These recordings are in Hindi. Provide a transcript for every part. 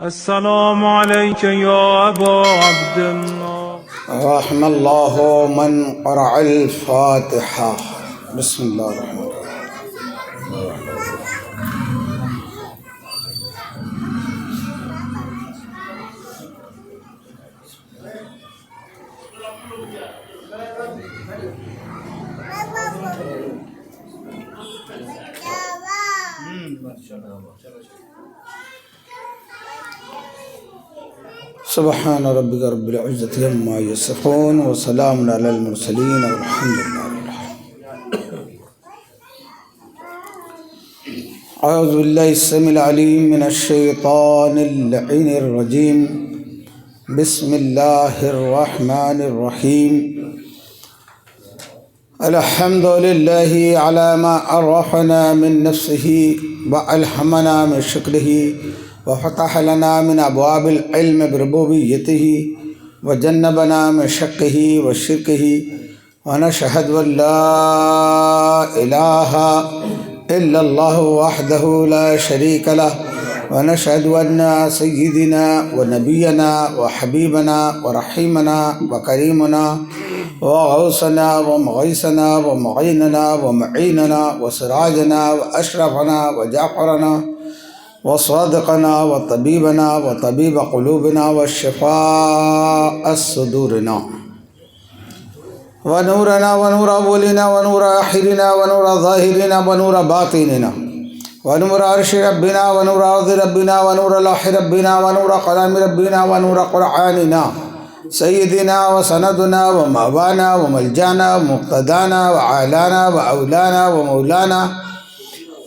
अस्सलामु अलैका या अबा अब्दुल्लाह। रहमल्लाहु मन क़रअल फ़ातिहा। बिस्मिल्लाहिर्रहमानिर्रहीम। सुब्हान रब्बिका रब्बिल इज़्ज़ति अम्मा यसिफ़ून व सलामुन अलल मुरसलीन वल्हम्दुलिल्लाहि रब्बिल आलमीन। अऊज़ु बिल्लाहि स्समीइल अलीम मिनश शैतानिर लईनिर रजीम। बिस्मिल्लाहिर रहमानिर रहीम। अल्हम्दुलिल्लाहि अला मा अर्रफ़ना मिन नफ़्सिही व अल्हमना मिन शुक्रिही व फ़तह लना मिन अब्वाबिल इल्म बिरुबूबिय्यतिही व जन्नबना मिन शक्किही व शिर्किही व नशहदु अन ला इलाहा इल्लल्लाहु वहदहु ला शरीक लह व नशहदु अन्ना सय्यिदना व नबियना व हबीबना व रहीमना व करीमना व गौसना व मुगीसना व मुईनना व मुईनना व सिराजना व अशरफना व जाफरना व सादिक़ना व तबीबना व तबीब क़ुलूबिना व शिफ़ाअ सुदूरिना व नूरना व नूर अव्वलिना व नूर आखिरिना व नूर ज़ाहिरिना व नूर बातिनिना व नूर अर्शि रब्बिना व नूर अर्ज़ि रब्बिना व नूर लौहि रब्बिना व नूर क़लमी रब्बिना व नूर क़ुरआनिना सय्यिदिना व सनदना व मवाना व मलजाना व मुक़्तदाना व आलाना व औलाना व मौलाना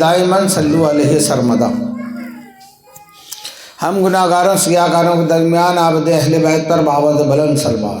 दाइमन सल्लु अलैहि सरमदा। हम गुनाहगारों सियाकारों के दरमियान आबद अहले बैत पर बावद बुलंद सलवात।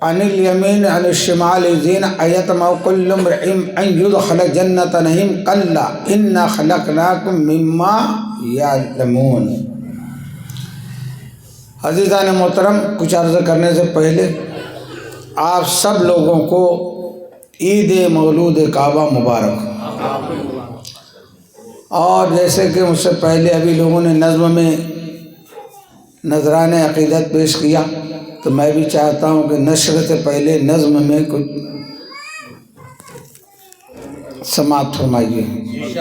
अनिल यमीन अनिल शिमाल ज़ीन अयतमा कुल्लु इम्रिइन अन युदखल जन्नत नहीम कल्ला इन्ना खलक़नाकुम मिम्मा यअलमून। अज़ीज़ान मोहतरम, कुछ अर्ज़ करने से पहले आप सब लोगों को ईद मौलूद काबा मुबारक। और जैसे कि मुझसे पहले अभी लोगों ने नज़्म में नजराने अक़ीदत पेश किया, तो मैं भी चाहता हूँ कि नश्र से पहले नज़्म में कुछ समात फरमाइए।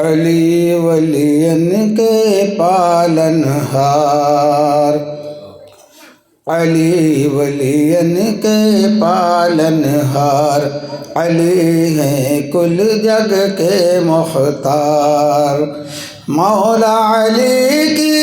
अली वलियन के पालनहार, अली वलियन के पालनहार, अली हैं कुल जग के मुख्तार। मौला अली की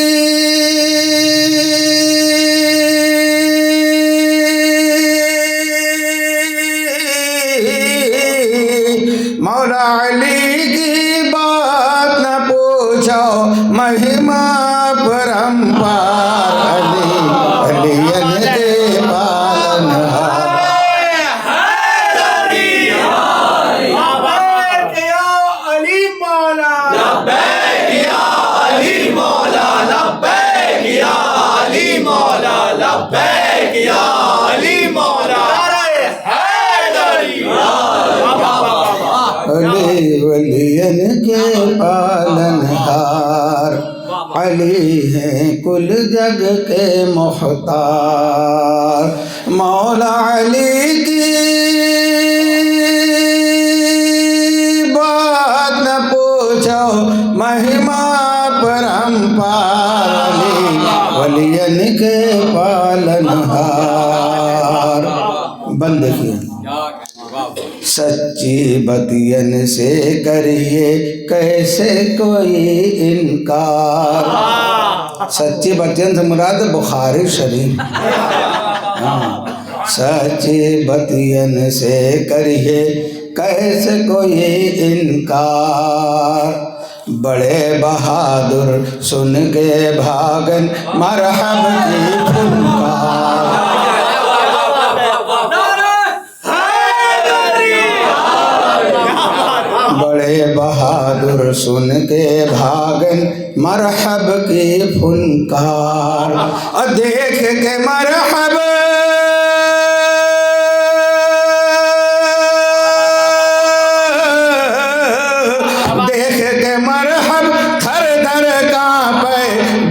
लब्बैक या अली मौला हैदरी। अली वलियन के पालनहार, अली हैं कुल जग के मुख्तार। मौला अली की बात न पूछो, महिमा परम्पार। अली वलियन के पालनहार। बंद किया। सच्ची बतियन से करिए कैसे कोई इनकार। सच्ची बतियन से मुराद बुखारी शरीफ। हाँ, सच्ची बतियन से करिए कैसे कोई इनकार। बड़े बहादुर सुन के भागन मरहब की फुनकार। बड़े बहादुर सुन के भागन मरहब की फुनकार। और देख के मरहब देख के मरहब थर थर कांपे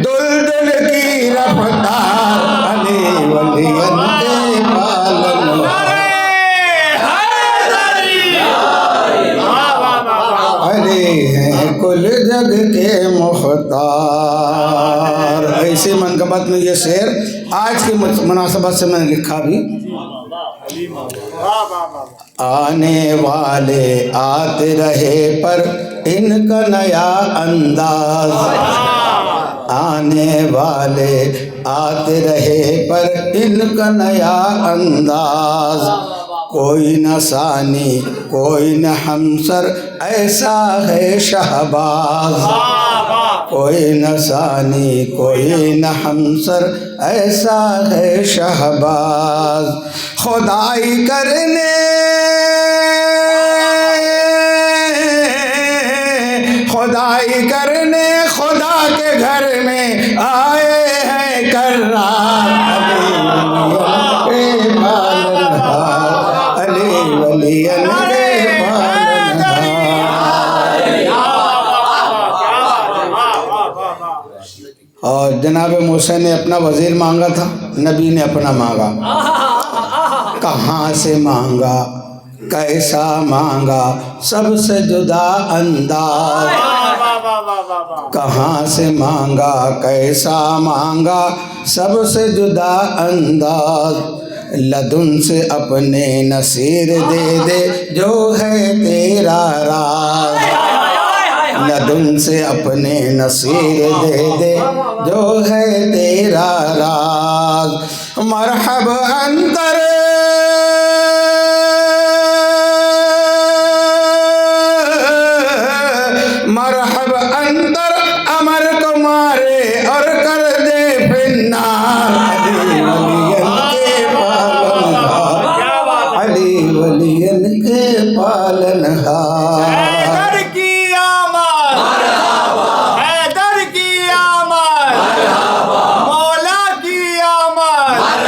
दुलदुल की रफ्तार। अली वलियन के पालनहार, अली हैं कुल जग के मुख्तार। ऐसे मनकबत में ये शेर आज की मुनासबत से मैंने लिखा भी। आने वाले आते रहे पर इनका नया अंदाज। आने वाले आते रहे पर इनका नया अंदाज। कोई न सानी कोई न हमसर ऐसा है शहबाज। कोई न सानी कोई न हमसर ऐसा है शहबाज। खुदाई करने खुदाई करने खुदा के घर में आए हैं कर्रार। अली वलियन के पालनहार। और जनाब मूसा ने अपना वजीर मांगा था, नबी ने अपना मांगा। कहाँ से मांगा कैसा मांगा सबसे जुदा अंदाज। कहाँ से मांगा कैसा मांगा सबसे जुदा अंदाज। लदुन से अपने नसीर दे दे जो है तेरा राज। लदुन से अपने नसीर दे दे जो है तेरा राज। मरहब अंतर मरहब अंतर अमर को मारे और कर दे फिन्नार। अली वलियन के पालनहार। हैदर की आमद, हैदर की आमद, मौला की आमद,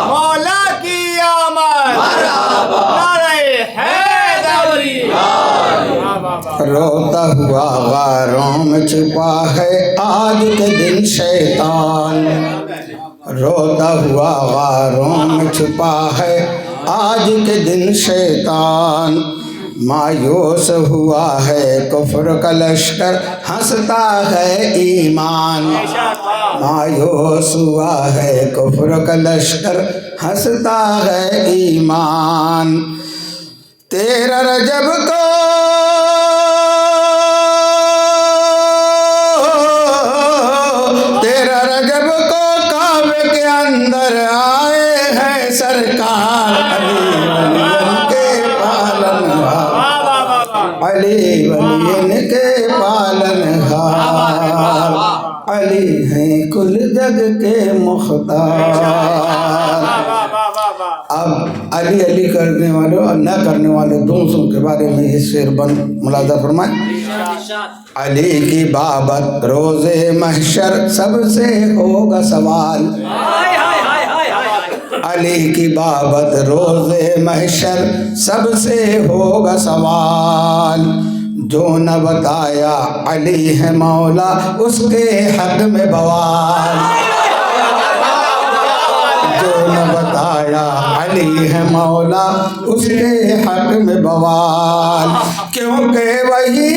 मौला की आमद। नारे हैदरी। रोता हुआ गारों में छुपा है आज के दिन शैतान। रोता हुआ गारों में छुपा है आज के दिन शैतान। मायूस हुआ है कुफ्र का लश्कर हंसता है ईमान। मायूस हुआ है कुफ्र का लश्कर हंसता है ईमान। तेरा रजब को अंदर आए हैं सरकार। अली वलियन के पालनहार। अली हैं कुल जग के मुख्तार। अब अली अली करने वालों और न करने वाले दोस्तों के बारे में ये शेर बन मुलाजा फरमाए। अली की बाबत रोज़े महशर सबसे होगा सवाल। अली की बाबत रोज़े महशर सबसे होगा सवाल। जो न बताया अली है मौला उसके हक में बवाल। जो न बताया अली है मौला उसके हक में बवाल। क्योंकि वही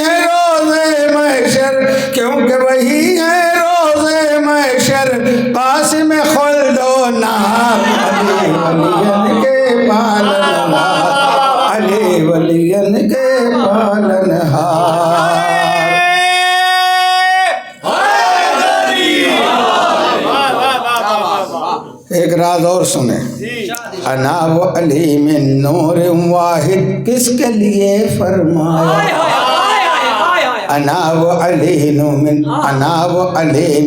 है रोज़े महशर, क्योंकि वही है रोज़े महशर, कासिम खुल्दो नाम अली वलियन के पालनहार, अली वलियन के पालनहार। एक राज और सुने। अना व अली मिन नूर वाहिद किसके लिए फरमाया। अना व अली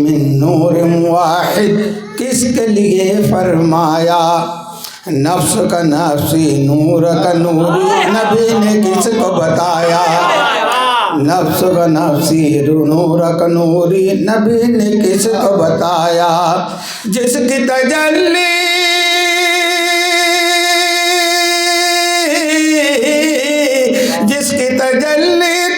मिन नूर वाहिद किसके लिए फरमाया। नफ्स का नफ्सी नूर का नूरी नबी ने किसको बताया। नफ्स का नफ्सी नूर का नूरी नबी ने किसको बताया। जिसकी तजल्ली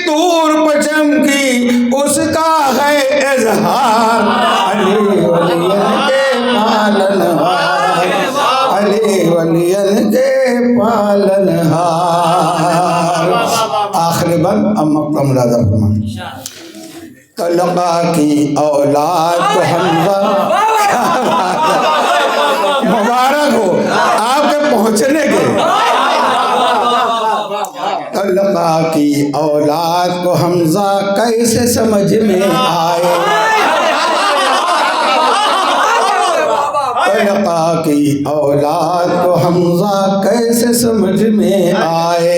तूर पचम की उसका है इजहार। अली वलियन के पालनहार, अली वलियन के पालनहार। आखिरी बंद अब मक्का मुलाजा फरमान। तलका की औलाद को हमजा मुबारक हो आपके पहुँचने के। तलका की औलाद को हमजा कैसे समझ में आए। तलका की औलाद को हमजा कैसे समझ में आए।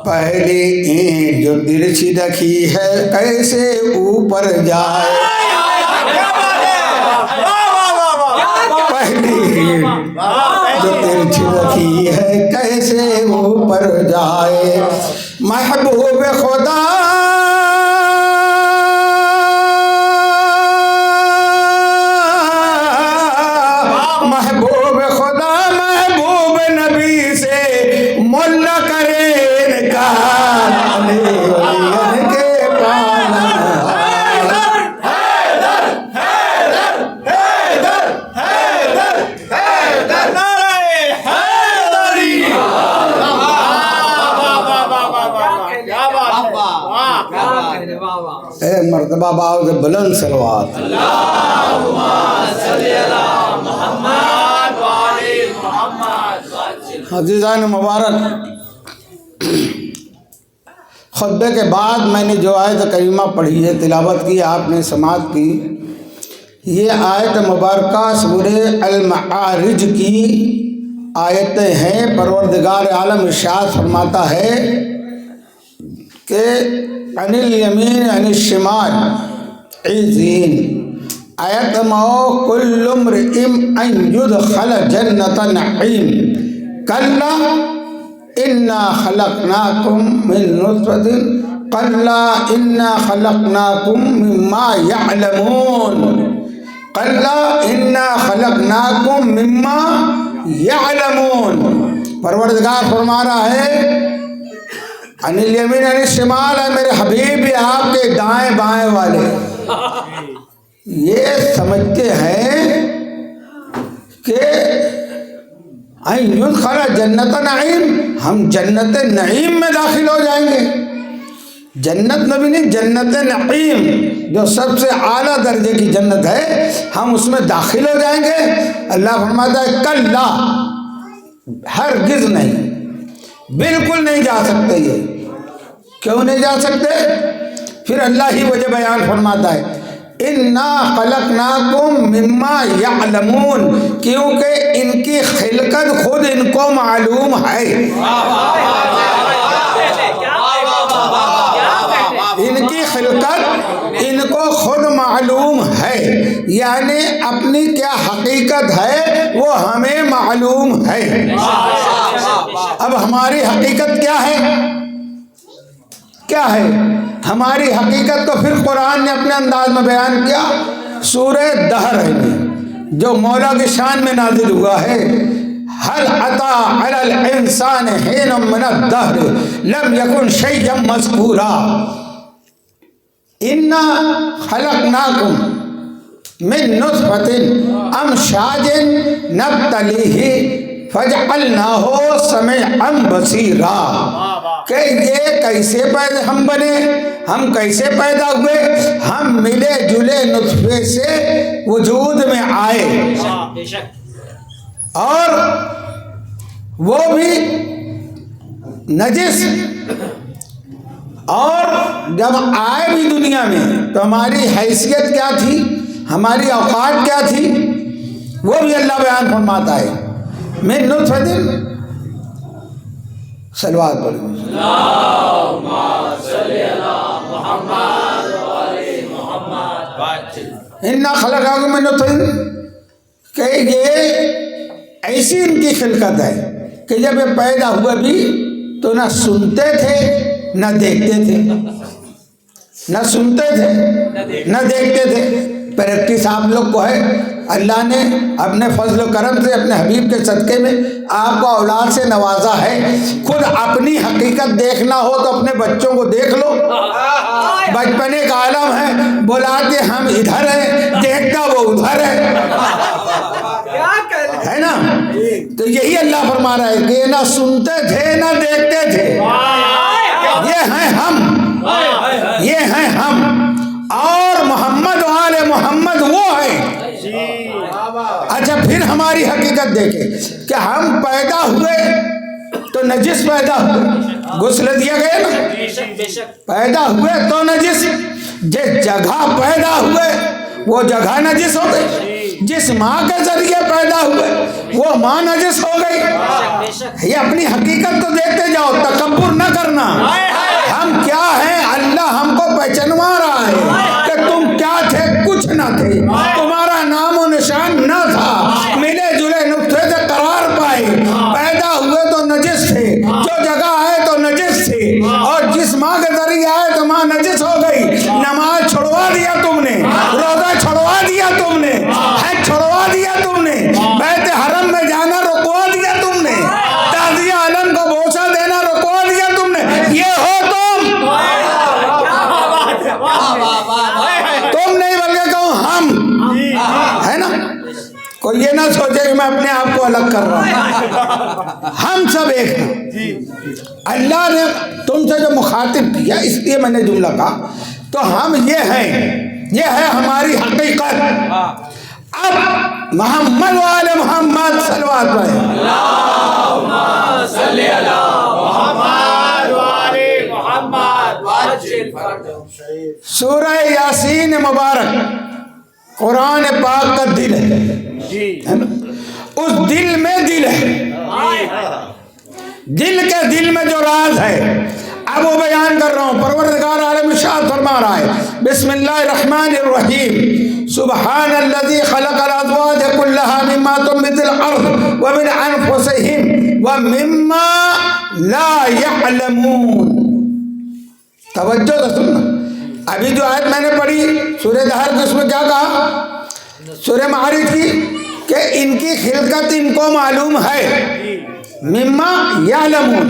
पहली ईंट जो तिरछी रखी है कैसे ऊपर जाए। पहली ईंट जो तिरछी रखी है कैसे ऊपर जाए। महबूब खुदा महबूब खुदा महबूब नबी से मुल्ला करे इनकार। अली वलियन के पालनहार, ए मर्तबा बाब के बुलंद सलवात। अज़ीज़ान मुबारक, खुतबे के बाद मैंने जो आयत करीमा पढ़ी है, तिलावत की, आपने समात की, ये आयत मुबारका सूरे अल-मआरिज की आयतें हैं। परवरदिगार आलम इरशाद फरमाता है कि अनिल यमीन अनिल शिमाल इज़ीन आयत मओ कुल्लु इम्रिइन अन युदखल जन्नत नईम कल्ला इन्ना खलकनाकुम मिन नुतफतिन कल्ला इन्ना खलकनाकुम मिम्मा यअलमून कल्ला इन्ना खलकनाकुम मिम्मा यअलमून। परवरदिगार फरमा रहा है अनिल यमीन अनिल शिमाल है मेरे हबीब, भी आपके दाएं बाएं वाले ये समझते हैं कि युदखल जन्नत नईम, हम जन्नत नईम में दाखिल हो जाएंगे। जन्नत नबी नहीं, जन्नत नईम जो सबसे आला दर्जे की जन्नत है, हम उसमें दाखिल हो जाएंगे। अल्लाह फरमाता है कल्ला, हरगिज नहीं, बिल्कुल नहीं जा सकते। ये क्यों नहीं जा सकते? फिर अल्लाह ही वजह बयान फरमाता है इन्ना खलकनाकुम मिम्मा यअलमून, क्योंकि इनकी खिलकत खुद इनको मालूम है। इनकी खिलकत इनको खुद मालूम है, यानी अपनी क्या हकीकत है वो हमें मालूम है। अब हमारी हकीकत क्या है? क्या है हमारी हकीकत? तो फिर कुरान ने अपने अंदाज में बयान किया सूरह दहर है जो मौला की शान में नाजिल हुआ है। हल अता अलल इंसान हिन मिन अद-दहर लम यकुन शैय्यन मज़कूरा इन्ना खलक़नाकुम मिन नुत्फ़तिन अमशाजिन नब्तलीहि फजअलनाहु समीअन बसीरा। कि ये कैसे पैदा हम बने, हम कैसे पैदा हुए, हम मिले जुले नुत्फे से वजूद में आए और वो भी नजिस। और जब आए भी दुनिया में तो हमारी हैसियत क्या थी, हमारी औकात क्या थी, वो भी अल्लाह बयान फरमाता है। मैं नुत्फतिन सलवात पढ़ो इन्ना खलक़नाकुम मिन नुत्फ़तिन कि ये ऐसी इनकी खिलकत है कि जब ये पैदा हुए भी तो ना सुनते थे न देखते थे, न सुनते थे न देखते थे। प्रैक्टिस आप लोग को है। अल्लाह ने अपने फजल करम से अपने हबीब के सदक़े में आपको औलाद से नवाजा है। खुद अपनी हकीकत देखना हो तो अपने बच्चों को देख लो। बचपने का आलम है, बुलाते हम इधर हैं, देखता वो उधर है ना। तो यही अल्लाह फरमा रहा है कि ना सुनते थे ना देखते थे, ये हैं हम, ये हैं हम। और मोहम्मद वाले मोहम्मद वो है। अच्छा, फिर हमारी हकीकत देखें कि हम पैदा हुए तो नजिस पैदा हुए, गुस्ल दिया गया ना। पैदा हुए तो नजिस, जिस जगह पैदा हुए वो जगह नजिस हो गई। जिस माँ के जरिए पैदा हुए वो माँ नजिस हो गई। ये अपनी हकीकत तो देखते जाओ, तकब्बुर न करना। हम क्या हैं अल्लाह हमको पहचानवा रहा है कि तुम क्या थे, कुछ न थे, तुम्हारा नाम और निशान न था। मिले जुले नुक्ते से करार पाए, पैदा हुए तो नजिस थे, जो जगह आए तो नजिस थे, और जिस माँ के जरिए आए तो माँ नजिस हो गई। नमाज छुड़वा दिया तुमने, रोजा छुड़वा दिया तुमने, हज छुड़वा दिया तुमने, बैत हरम में जाना रुकवा दिया तुमने, ताज़िया आलम को बोसा देना रुकवा दिया तुमने। ये हो तुम नहीं बल्कि कहूँ हम, है ना। कोई ये ना सोचे कि मैं अपने आप को अलग कर रहा हूँ, हम सब एक हैं। अल्लाह ने तुमसे जो मुखातिब किया इसलिए मैंने जुमला कहा। तो हम ये हैं, ये है हमारी हकीकत। अब मोहम्मद वाले मोहम्मद सल्लल्लाहु अलैहि वसल्लम। सूरह यासीन मुबारक कुरान पाक का दिल है ना। उस दिल में दिल है, दिल के दिल में जो राज है अब वो बयान कर रहा हूँ। परवरदिगार आलम इरशाद फरमा रहा है, बिस्मिल्लाहिर्रहमानिर्रहीम, सुब्हानल्लज़ी खलक़ल अज़वाज कुल्लहा मिम्मा तुंबितुल अर्ज़ व मिन अनफुसिहिम व मिम्मा ला यअलमून। तवज्जो से सुनना। अभी जो आयत मैंने पढ़ी सूरह दहर की, उसमें क्या कहा? सूरह मारिज की कि इनकी खिलकत इनको मालूम है, मिम्मा यालमून।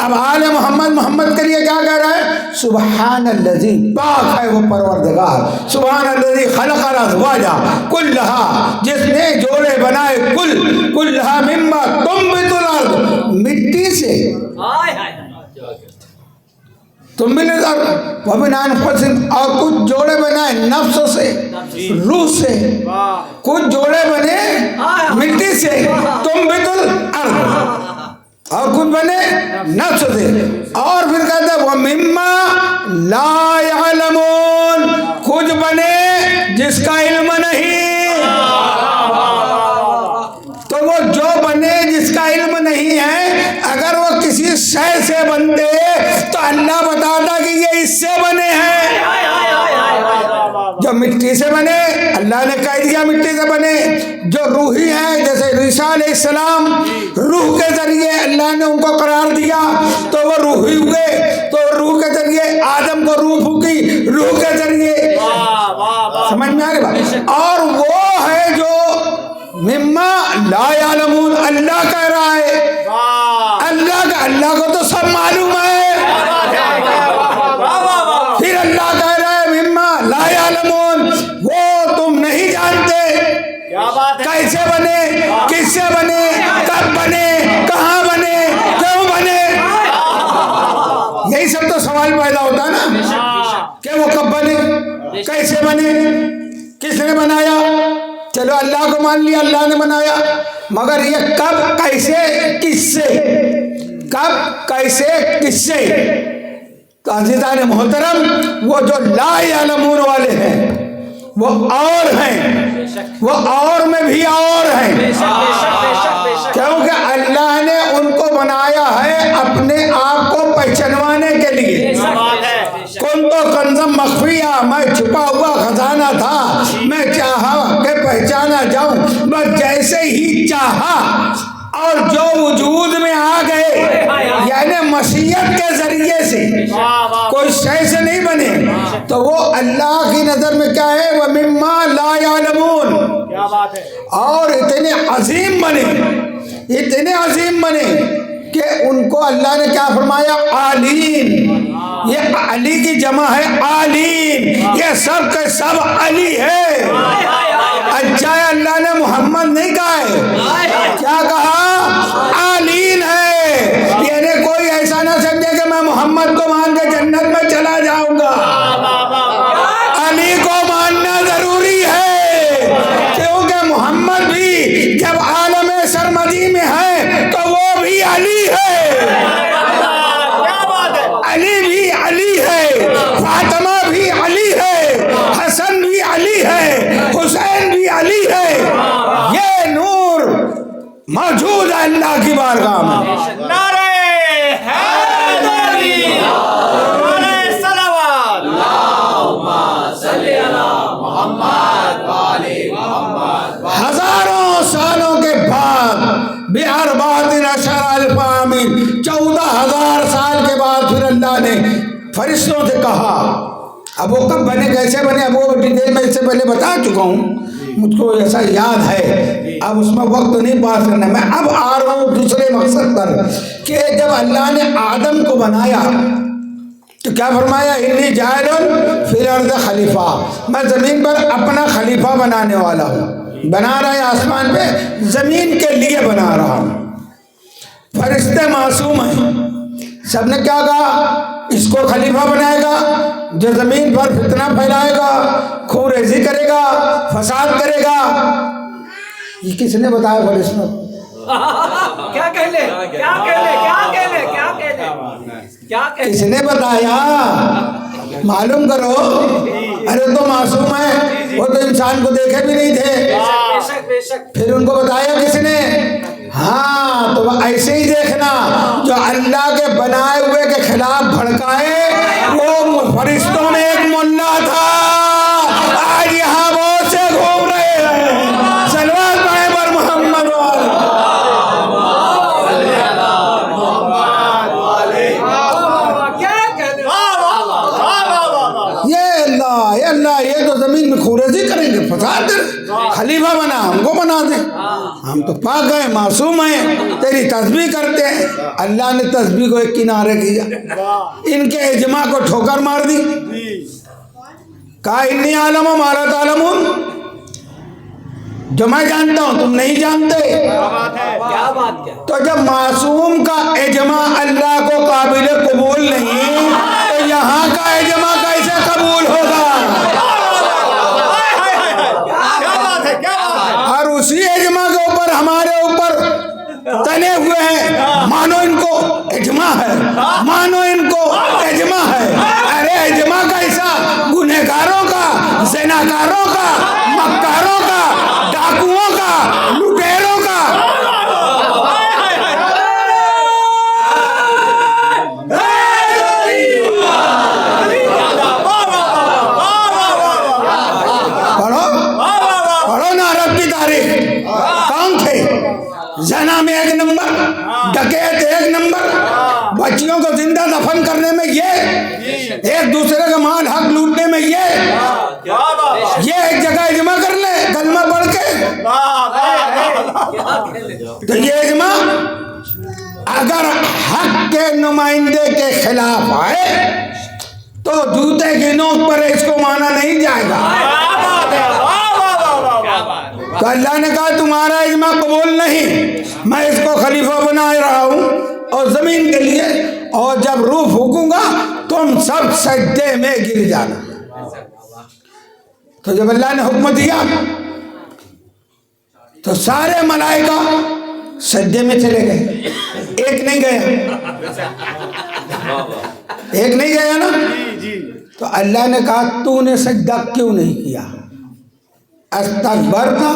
अब आले मोहम्मद मोहम्मद के लिए क्या कह रहा है? सुब्हानल्लज़ी, पाक है वो परवरदिगार। सुब्हानल्लज़ी खलक़ल अज़वाजा कुल्लहा, जिसने जोड़े बनाए, कुल्लहा मिम्मा तुंबितुल अर्ज़, मिट्टी से। तुम भी और कुछ जोड़े बनाए नफ्स से, रूह से, कुछ जोड़े बने मिट्टी से, तुंबितुल अर्ज़, और कुछ बने नफ्स से। और फिर कहते हैं वो मिम्मा ला यअलमून, कुछ बने जिसका इल्म नहीं। तो वो जो बने जिसका इल्म नहीं है, अगर वो किसी शय से बनते तो अल्लाह बताता कि ये इससे बने हैं। जो मिट्टी से बने अल्लाह ने कह दिया मिट्टी से बने। जो रूही है जैसे ईसा अलैहिस्सलाम, रूह के जरिए अल्लाह ने उनको करार दिया तो वो रूही हुए। तो रूह के जरिए आदम को रूह फूकी, रूह के जरिए समझ में आ रही बात? और वो है जो मिम्मा ला यालमून, अल्लाह कह रहा है, अल्लाह को तो सब मालूम है, फिर अल्लाह कह रहा है मिम्मा ला यालमून, वो तुम नहीं जानते कैसे बने, किससे बने, कब बने, कहाँ बने, क्यों बने। यही सब तो सवाल पैदा होता है ना कि वो कब बने, कैसे बने, किसने बनाया। चलो अल्लाह को मान लिया, अल्लाह ने बनाया, मगर ये कब, कैसे, किससे, कब, कैसे, किससे। तो अज़ीज़ान मोहतरम, वो जो ला यालमून वाले हैं वो और हैं, वो और में भी और हैं, क्योंकि अल्लाह ने उनको बनाया है अपने आप को पहचानवाने के लिए। कौन तो कंज़म मख्फिया, मैं छुपा हुआ खजाना था, मैं चाहा कि पहचाना जाऊं, बस जैसे ही चाहा और जो वजूद में आ गए, यानी मशीयत के जरिए से, कोई शय से नहीं बने, तो वो अल्लाह की नजर में क्या है, वह मिम्मा ला यालमून। और इतने अजीम बने, इतने अजीम बने कि उनको अल्लाह ने क्या फरमाया, आलीन। ये अली की जमा है, आलीन, ये सब के सब अली है। अच्छा है अल्लाह ने मोहम्मद नहीं कहा है, क्या कहा, आलीन है। यानी कोई ऐसा ना समझे कि मैं मोहम्मद को मान के जन्नत में चला जाऊंगा, अली को मानना जरूरी है, क्योंकि मोहम्मद भी जब आलम सरमदी में है तो वो भी अली है, अली भी अली है, फातिमा भी अली है, हसन भी अली है, हुसैन भी अली है। ये नूर मौजूद है अल्लाह की बारगाह में। नारे हैदरी, नारे सलावत, अल्लाहुम्मा सल्ली अला मुहम्मद व आले मुहम्मद। हजारों सालों के बाद, बेअरबातिन अशर अल्फ आमीन, 14,000 साल के बाद फिर अल्लाह ने फरिश्तों से कहा। अब वो कब बने, कैसे बने, अब वो डिटेल में इससे पहले बता चुका हूँ, मुझको ऐसा याद है, अब उसमें वक्त नहीं पास करना। मैं अब आ रहा हूँ दूसरे मकसद पर कि जब अल्लाह ने आदम को बनाया तो क्या फरमाया, इन्नी जाइलुन फिल अर्द खलीफा, मैं ज़मीन पर अपना खलीफा बनाने वाला हूँ। बना रहा है आसमान पे, ज़मीन के लिए बना रहा हूँ। फरिश्ते मासूम हैं, सबने क्या कहा, इसको खलीफा बनाएगा जो ज़मीन पर फितना फैलाएगा, खून रेजी करेगा, फसाद करेगा। ये किसने बताया फरिश्तों? क्या कहले, क्या कहले, क्या कहले, क्या कहले, क्या कहले, किसने बताया, मालूम करो। अरे तो मासूम है, वो तो इंसान को देखे भी नहीं थे, बेशक बेशक, फिर उनको बताया किसने। हाँ, तो वह ऐसे ही देखना, जो अल्लाह के बनाए हुए के खिलाफ भड़काए, वो फरिश्तों में एक मुल्ला था, आज यहाँ बहुत से घूम रहे हैं। सलवात पाए पर मोहम्मद क्या कहले, ये अल्लाह ये तो जमीन में खूरेजी करेंगे, फसाद कर, खलीफा बना, हमको बना दे, हम तो पाक गए, मासूम हैं, तेरी तस्बीह करते हैं। अल्लाह ने तस्बीह को एक किनारे किया, इनके इजमा को ठोकर मार दी, कहा इन्नी आलम मारा तालमून, जो मैं जानता हूं तुम नहीं जानते। क्या बात, क्या तो जब मासूम का इजमा अल्लाह को काबिल कबूल नहीं, तो यहाँ का इजमा कैसे कबूल होगा। और उसी इजमा के ऊपर हमारे ऊपर तने हुए हैं, मानो इनको इजमा है, मानो इनको इजमा है। अरे इजमा कैसा, गुनहगारों का, ज़िनाकारों का, मक्कारों का, डाकुओं का, लुटेरों का। पढ़ो ना अरब की तारीख, कौन थे, जना में एक नंबर, डकैत एक नंबर, बच्चियों को जिंदा दफन करने में ये, एक दूसरे का माल हक लूटने में ये अगर हक के नुमाइंदे के खिलाफ आए तो जूते की नोक पर इसको माना नहीं जाएगा। तो अल्लाह ने कहा तुम्हारा इज्मा कबूल नहीं, मैं इसको खलीफा बना रहा हूँ और जमीन के लिए, और जब रूह फूकूंगा तुम सब सजदे में गिर जाना। तो जब अल्लाह ने हुक्म दिया तो सारे मलाइका सजदे में चले गए, एक नहीं गया, एक नहीं गया ना। तो अल्लाह ने कहा तूने सजदा क्यों नहीं किया? अस्तकबर था,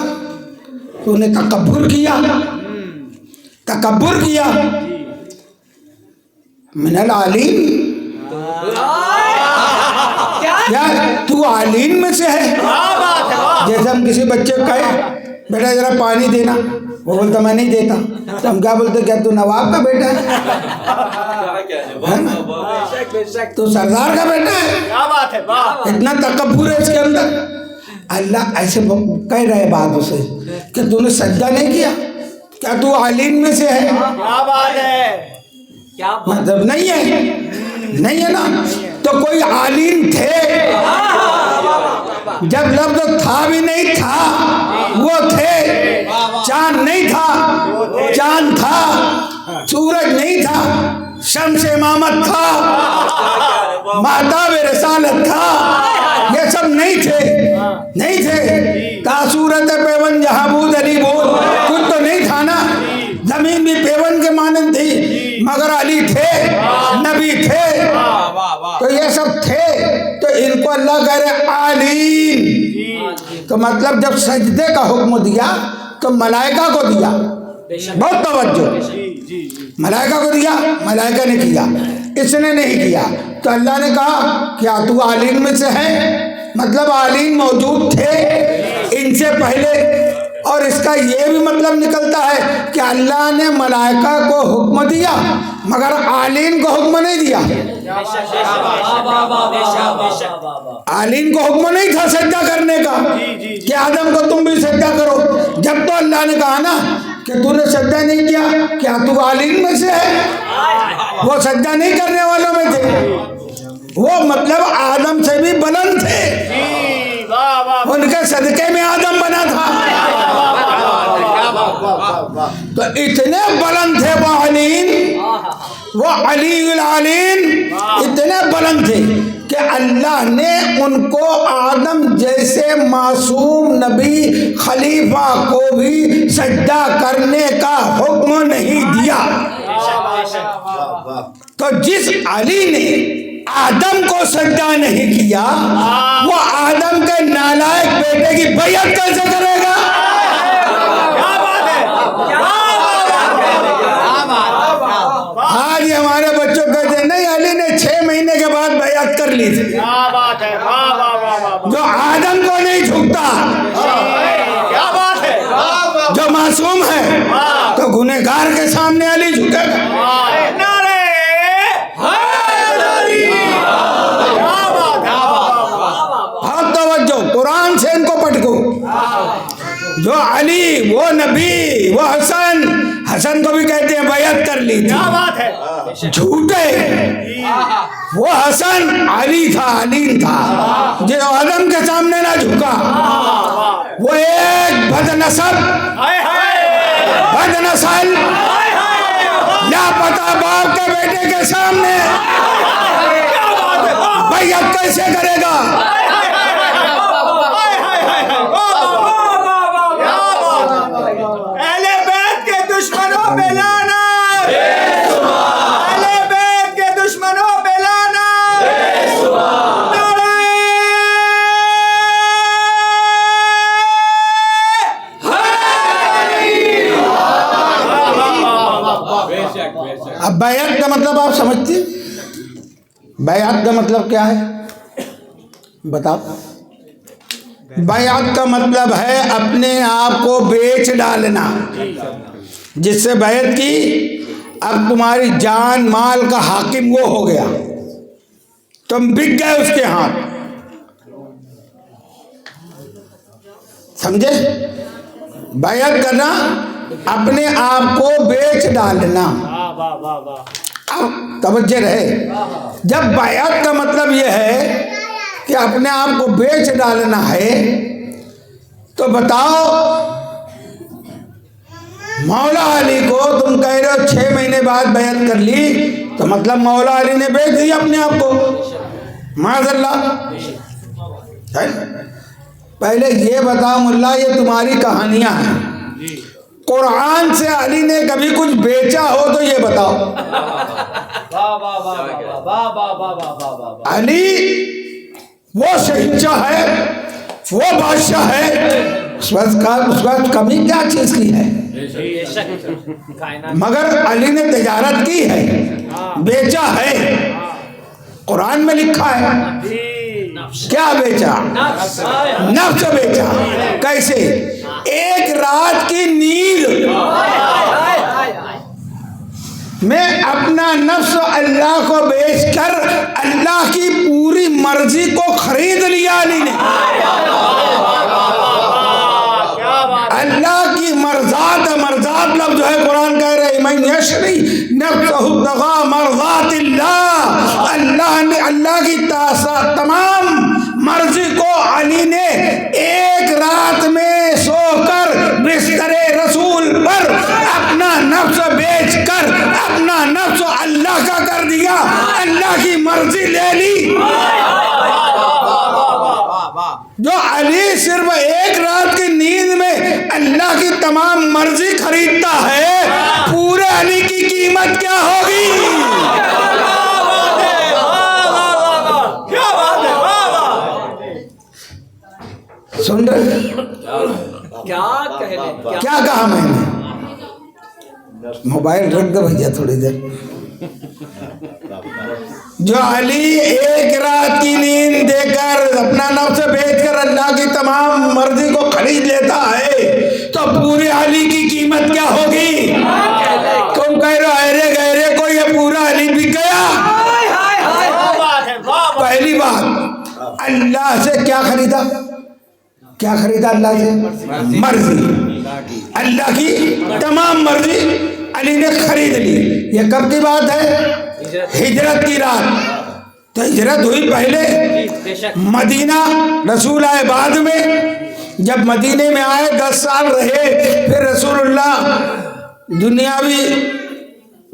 तूने तकब्बुर किया, तकब्बुर किया। मिनल आलीम, क्या तू आलीम में से है? जैसे हम किसी बच्चे को कहे बेटा जरा पानी देना, वो बोलता मैं नहीं देता, तो हम क्या बोलते, क्या तू नवाब का बेटा है ना? तू सरदार का बेटा है? क्या बात है, इतना तकब्बुर है इसके अंदर। अल्लाह ऐसे कह रहे बात उसे कि तूने सजदा नहीं किया, क्या तू आलीम में से है? क्या बात है, क्या मतलब नहीं है, नहीं है ना। तो कोई आलीम थे, जब लफ्ज़ था भी नहीं था वो थे, चांद नहीं था चांद था, सूरज नहीं था शम्स इमामत था, महताब रिसालत था, ये सब नहीं थे, नहीं थे। तासूरत पेवन जहाबूद अली बोल, कुछ तो नहीं था ना। जमीन भी पेवन के मानंद थी मगर अली थे, नबी थे, तो ये सब थे। तो इनको अल्लाह कह रहे आलीम। तो मतलब जब सजदे का हुक्म दिया तो मलाइका को दिया, बहुत तवज्जो, मलाइका को दिया, मलाइका ने किया, इसने नहीं किया। तो अल्लाह ने कहा क्या तू आलीम में से है? मतलब आलीम मौजूद थे इनसे पहले। और इसका ये भी मतलब निकलता है कि अल्लाह ने मलाइका को हुक्म दिया मगर आलीम को हुक्म नहीं दिया। आलीम को हुक्म नहीं था सजदा करने का कि आदम को तुम भी सजदा करो। जब तो अल्लाह ने कहा ना कि तूने सजदा नहीं किया, क्या तू आलीम में से है? वो सजदा नहीं करने वालों में थे, वो मतलब आदम से भी बुलंद थे, उनके सदके में आदम बना था। तो इतने बुलंद थे वो अलीम, वो अलीउल अलीम इतने बुलंद थे कि अल्लाह ने उनको आदम जैसे मासूम नबी खलीफा को भी सजदा करने का हुक्म नहीं दिया। तो जिस अली ने आदम को सजदा नहीं किया वो आदम के नालायक बेटे की बैयत कैसे करेगा? आज हमारे बच्चों कहते हैं नहीं अली ने 6 महीने के बाद बैयत कर ली थी। क्या बात है, जो आदम को नहीं झुकता, क्या बात है, जो मासूम है तो गुनहगार के सामने अली झुकेगा। कुरान से इनको पटको, जो अली वो नबी वो हसन, हसन को भी कहते हैं बैयत कर ली। क्या बात है, झूठे, वो हसन अली था, अलीम था, जो आदम के सामने ना झुका। वो एक बदनसल लापता बाप के बेटे के सामने बैयत कैसे करेगा? अब बैयत का मतलब आप समझते? बैयत का मतलब क्या है बताओ? बैयत का मतलब है अपने आप को बेच डालना। जिससे बैयत की अब तुम्हारी जान माल का हाकिम वो हो गया, तुम बिक गए उसके हाथ, समझे? बैयत करना अपने आप को बेच डालना। अब तवज्जो रहे, जब बैअत का मतलब यह है कि अपने आप को बेच डालना है, तो बताओ मौला अली को तुम कह रहे हो 6 महीने बाद बैअत कर ली, तो मतलब मौला अली ने बेच दिया अपने आप को, माज़अल्लाह। पहले ये बताओ मुल्ला, ये तुम्हारी कहानियां हैं, कुरान से अली ने कभी कुछ बेचा हो तो ये बताओ। अली वो शहंशाह है, वो बादशाह है, उस वक्त कमी क्या चीज की है, मगर अली ने तिजारत की है, बेचा है। कुरान में लिखा है, क्या बेचा? नफ्स बेचा। कैसे? एक रात की नींद में अपना नफ्स अल्लाह को बेचकर अल्लाह की पूरी मर्जी को खरीद लिया अली ने। अल्लाह की मर्जात लफ्ज जो है कुरान कह रहे मन यशरी नफ्सहु इब्तिगा मर्जातिल्लाह, अल्लाह की तमाम मर्जी को अली ने एक रात में सोकर बिस्तरे रसूल पर अपना नफ्स बेचकर अपना नफ्स अल्लाह का कर दिया, अल्लाह की मर्जी ले ली। जो अली सिर्फ एक रात की नींद में अल्लाह की तमाम मर्जी खरीदता है, पूरे अली की कीमत क्या होगी? सुन रहे? क्या कहा मैंने? मोबाइल रख दो भैया थोड़ी देर। जो अली एक रात की नींद देकर अपना नफ्स बेचकर अल्लाह की तमाम मर्जी को खरीद लेता है, तो पूरे अली की कीमत क्या होगी? तुम कह रहे हो अरे गहरे को ये पूरा अली बिक गया। पहली बात, अल्लाह से क्या खरीदा? क्या खरीदा अल्लाह से? मर्जी। अल्लाह की तमाम मर्जी अली ने खरीद ली। ये कब की बात है? हिजरत की रात। तो हिजरत हुई पहले, मदीना रसूल आए बाद में। जब मदीने में आए 10 साल रहे, फिर रसूलुल्लाह दुनियावी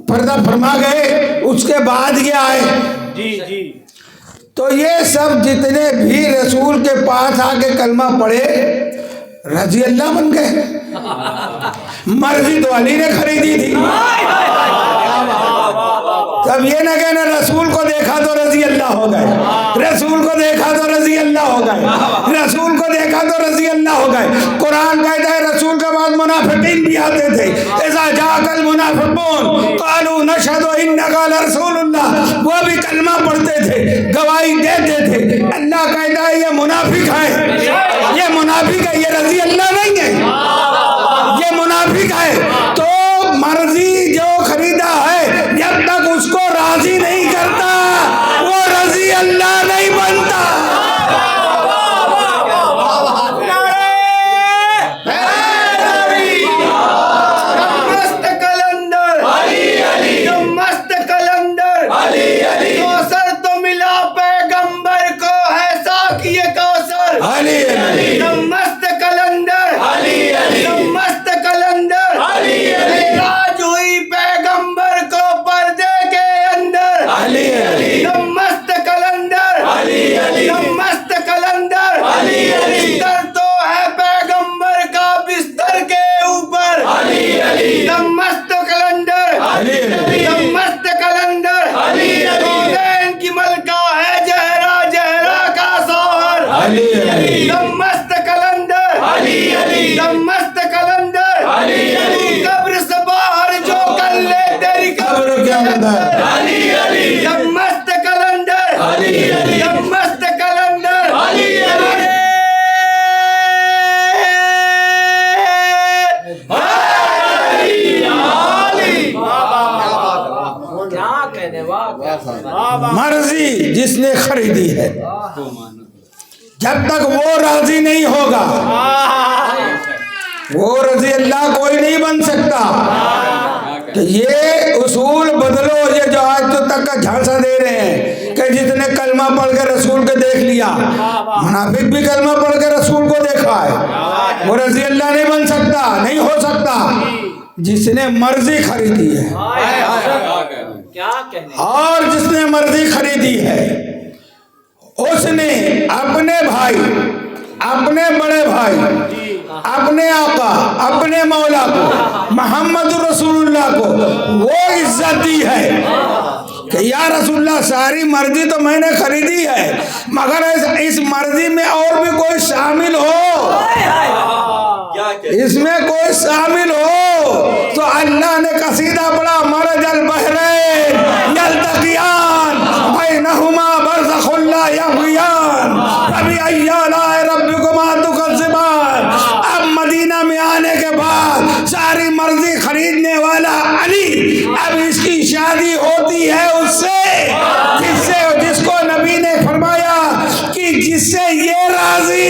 पर्दा फरमा गए, उसके बाद ये आए। जी। तो ये सब जितने भी रसूल के पास आके कलमा पढ़े रजी अल्लाह बन गए। मर्जी तो अली ने खरीदी थी। तब ये ना कहना रसूल को देखा तो रजी अल्लाह हो गए, रसूल को देखा तो रजी अल्लाह हो गए, रसूल को देखा तो रजी अल्लाह हो गए। कुरान कहता है रसूल के बाद मुनाफिकीन भी आते थे। इज़ा जाअकल मुनाफिकून क़ालू नशहदु इन्नका लरसूलुल्लाह, वो भी कलमा पढ़ते थे, गवाही देते थे। अल्लाह कहता है ये मुनाफिक है, ये मुनाफिक है, ये रजी अल्लाह नहीं है, ये मुनाफिक है। तो मर्जी जो खरीदा है, जब तक उसको राजी नहीं करता वो रजी अल्लाह नहीं बनता। मस्त कलंदर कौसर तो मिला पैगंबर को है साक़िए कौसर। मस्त कलंदर मस्त कलंदर राज हुई पैगंबर को पर्दे के अंदर। मस्त कलंदर मस्त कलंदर बिस्तर तो है पैगंबर का बिस्तर के ऊपर। मस्त कलंदर मस्त कलंदर कौनैन की मलका है जहरा जहरा का सौहर। मस्त कलंदर मस्त कलंदर कब्र से बाहर जो कर ले तेरी कब्र के अंदर। मस्त कलंदर मस्त कलंदर मर्जी जिसने खरीदी है, जब तक वो राजी नहीं होगा वो रजी अल्लाह कोई नहीं बन सकता। तो ये उसूल लिया। मुनाफिक भी कलमा पढ़ के रसूल को देखा है, वो रजी अल्लाह नहीं बन सकता, नहीं हो सकता। जिसने मर्जी खरीदी है, क्या कहने, और जिसने मर्जी खरीदी है उसने अपने भाई, अपने बड़े भाई, अपने आका, अपने मौला को, मोहम्मद रसूलुल्लाह को वो इज्जत दी है कि या रसूलुल्लाह सारी मर्जी तो मैंने खरीदी है, मगर इस मर्जी में और भी कोई शामिल हो, इसमें कोई शामिल हो तो अल्लाह ने कसीदा पढ़ा, मरजल बहरैन यल्तक़ियान बैनहुमा बरज़ख़ुन ला यब्ग़ियान फबिअय्यि आलाइ रब्बिकुमा तुकज़्ज़िबान। अब मदीना में आने के बाद सारी मर्जी खरीदने वाला अली, अब इसकी शादी होती है उससे जिसको नबी ने फरमाया कि जिससे ये राजी।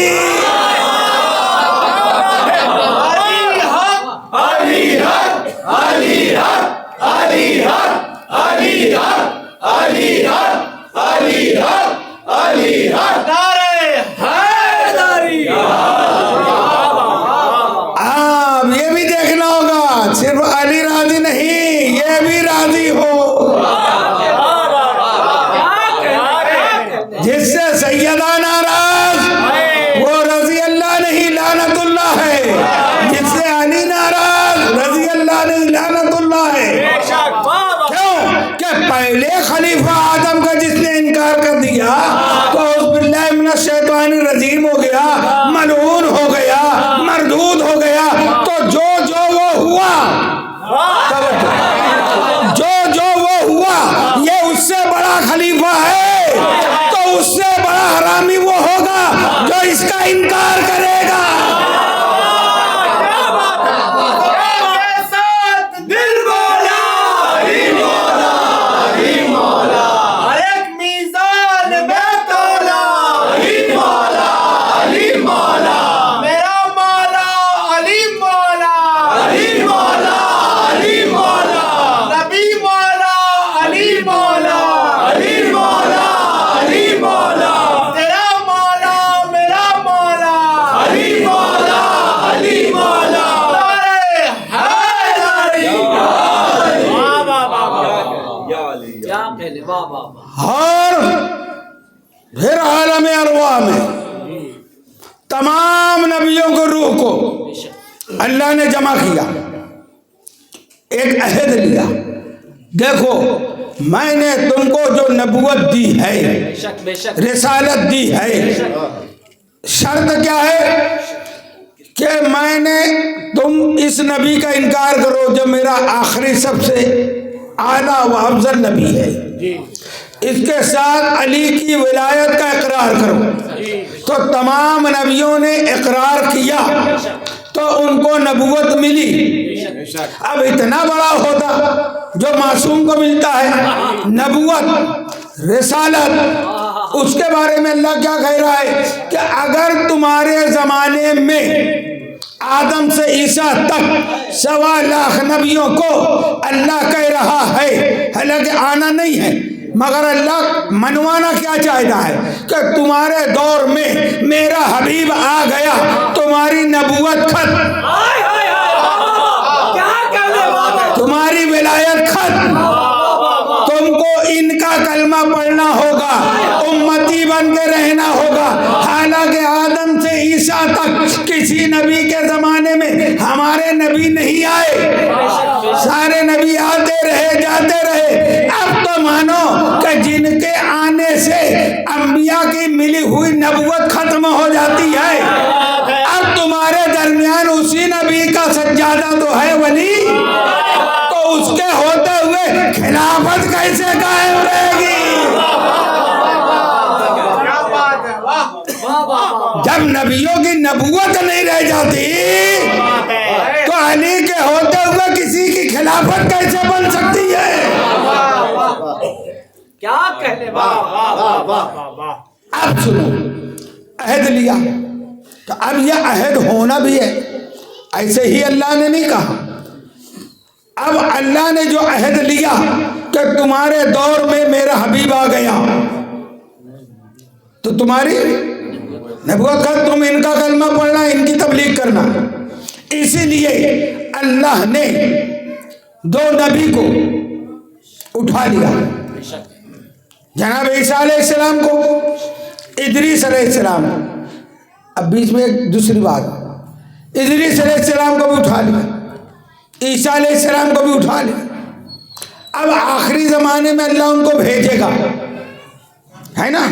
अब ये भी देखना होगा, सिर्फ अली राजी नहीं, ये भी राजी हो। जिससे सैयदा नाराज, वो रजी अल्लाह नहीं लानतुल्लाह है। जिससे अली नाराज, रजी अल्लाह नहीं लानतुल्लाह है। क्यों? कि पहले खलीफा आदम का जिसने इनकार कर दिया तो उज़बिल्लाहि मिनश शैतानिर रजीम हो गया, मलऊन हो गया, मरदूद हो गया। तो जो वो हुआ, जो वो हुआ, ये उससे बड़ा खलीफा है, तो उससे बड़ा हरामी वो होगा जो इसका इनकार करेगा। और फिर आलम अरवा में तमाम नबियों को, रूह को अल्लाह ने जमा किया, एक अहद लिया। देखो मैंने तुमको जो नबूवत दी है, रिसालत दी है, शर्त क्या है कि मैंने, तुम इस नबी का इनकार करो जो मेरा आखिरी सबसे आला व अफजल नबी है, इसके साथ अली की विलायत का इकरार करो। तो तमाम नबियों ने इकरार किया तो उनको नबूवत मिली। अब इतना बड़ा होता जो मासूम को मिलता है, नबूवत, रिसालत, उसके बारे में अल्लाह क्या कह रहा है कि अगर तुम्हारे जमाने में आदम से ईसा तक 1.25 लाख नबियों को अल्लाह कह रहा है, हालांकि आना नहीं है, मगर अल्लाह मनवाना क्या चाहता है कि तुम्हारे दौर में मेरा हबीब आ गया, तुम्हारी नबूवत खत्म, तुम्हारी विलायत खत्म, तुमको इनका कलमा पढ़ना होगा, उम्मती बन के रहना होगा। हालांकि आदम से ईसा तक किसी नबी के जमाने में हमारे नबी नहीं आए, सारे नबी आते रहे, जाते रहे। अब तो मानो कि जिनके आने से अंबिया की मिली हुई नबूवत खत्म हो जाती है, अब तुम्हारे दरमियान उसी नबी का सज्जादा तो है वली, तो उसके होते हुए खिलाफत कैसे कायम रहेगी? जब नबियों की नबूवत नहीं रह जाती तो अली के होते हुए किसी की खिलाफत कैसे बन सकती है? क्या कहने, अब सुनो, अहद लिया तो अब यह अहद होना भी है, ऐसे ही अल्लाह ने नहीं कहा। अब अल्लाह ने जो अहद लिया कि तुम्हारे दौर में मेरा हबीब आ गया, तो तुम्हारी नबूवत का, तुम इनका कलमा पढ़ना, इनकी तबलीग करना। इसीलिए अल्लाह ने दो नबी को उठा लिया, जनाब ईसा अलैहिस्सलाम को, इदरीस अलैहिस्सलाम। अब बीच में एक दूसरी बात, इदरीस अलैहिस्सलाम को भी उठा लिया, ईसा अलैहिस्सलाम को भी उठा लिया। अब आखिरी ज़माने में अल्लाह उनको भेजेगा, है ना,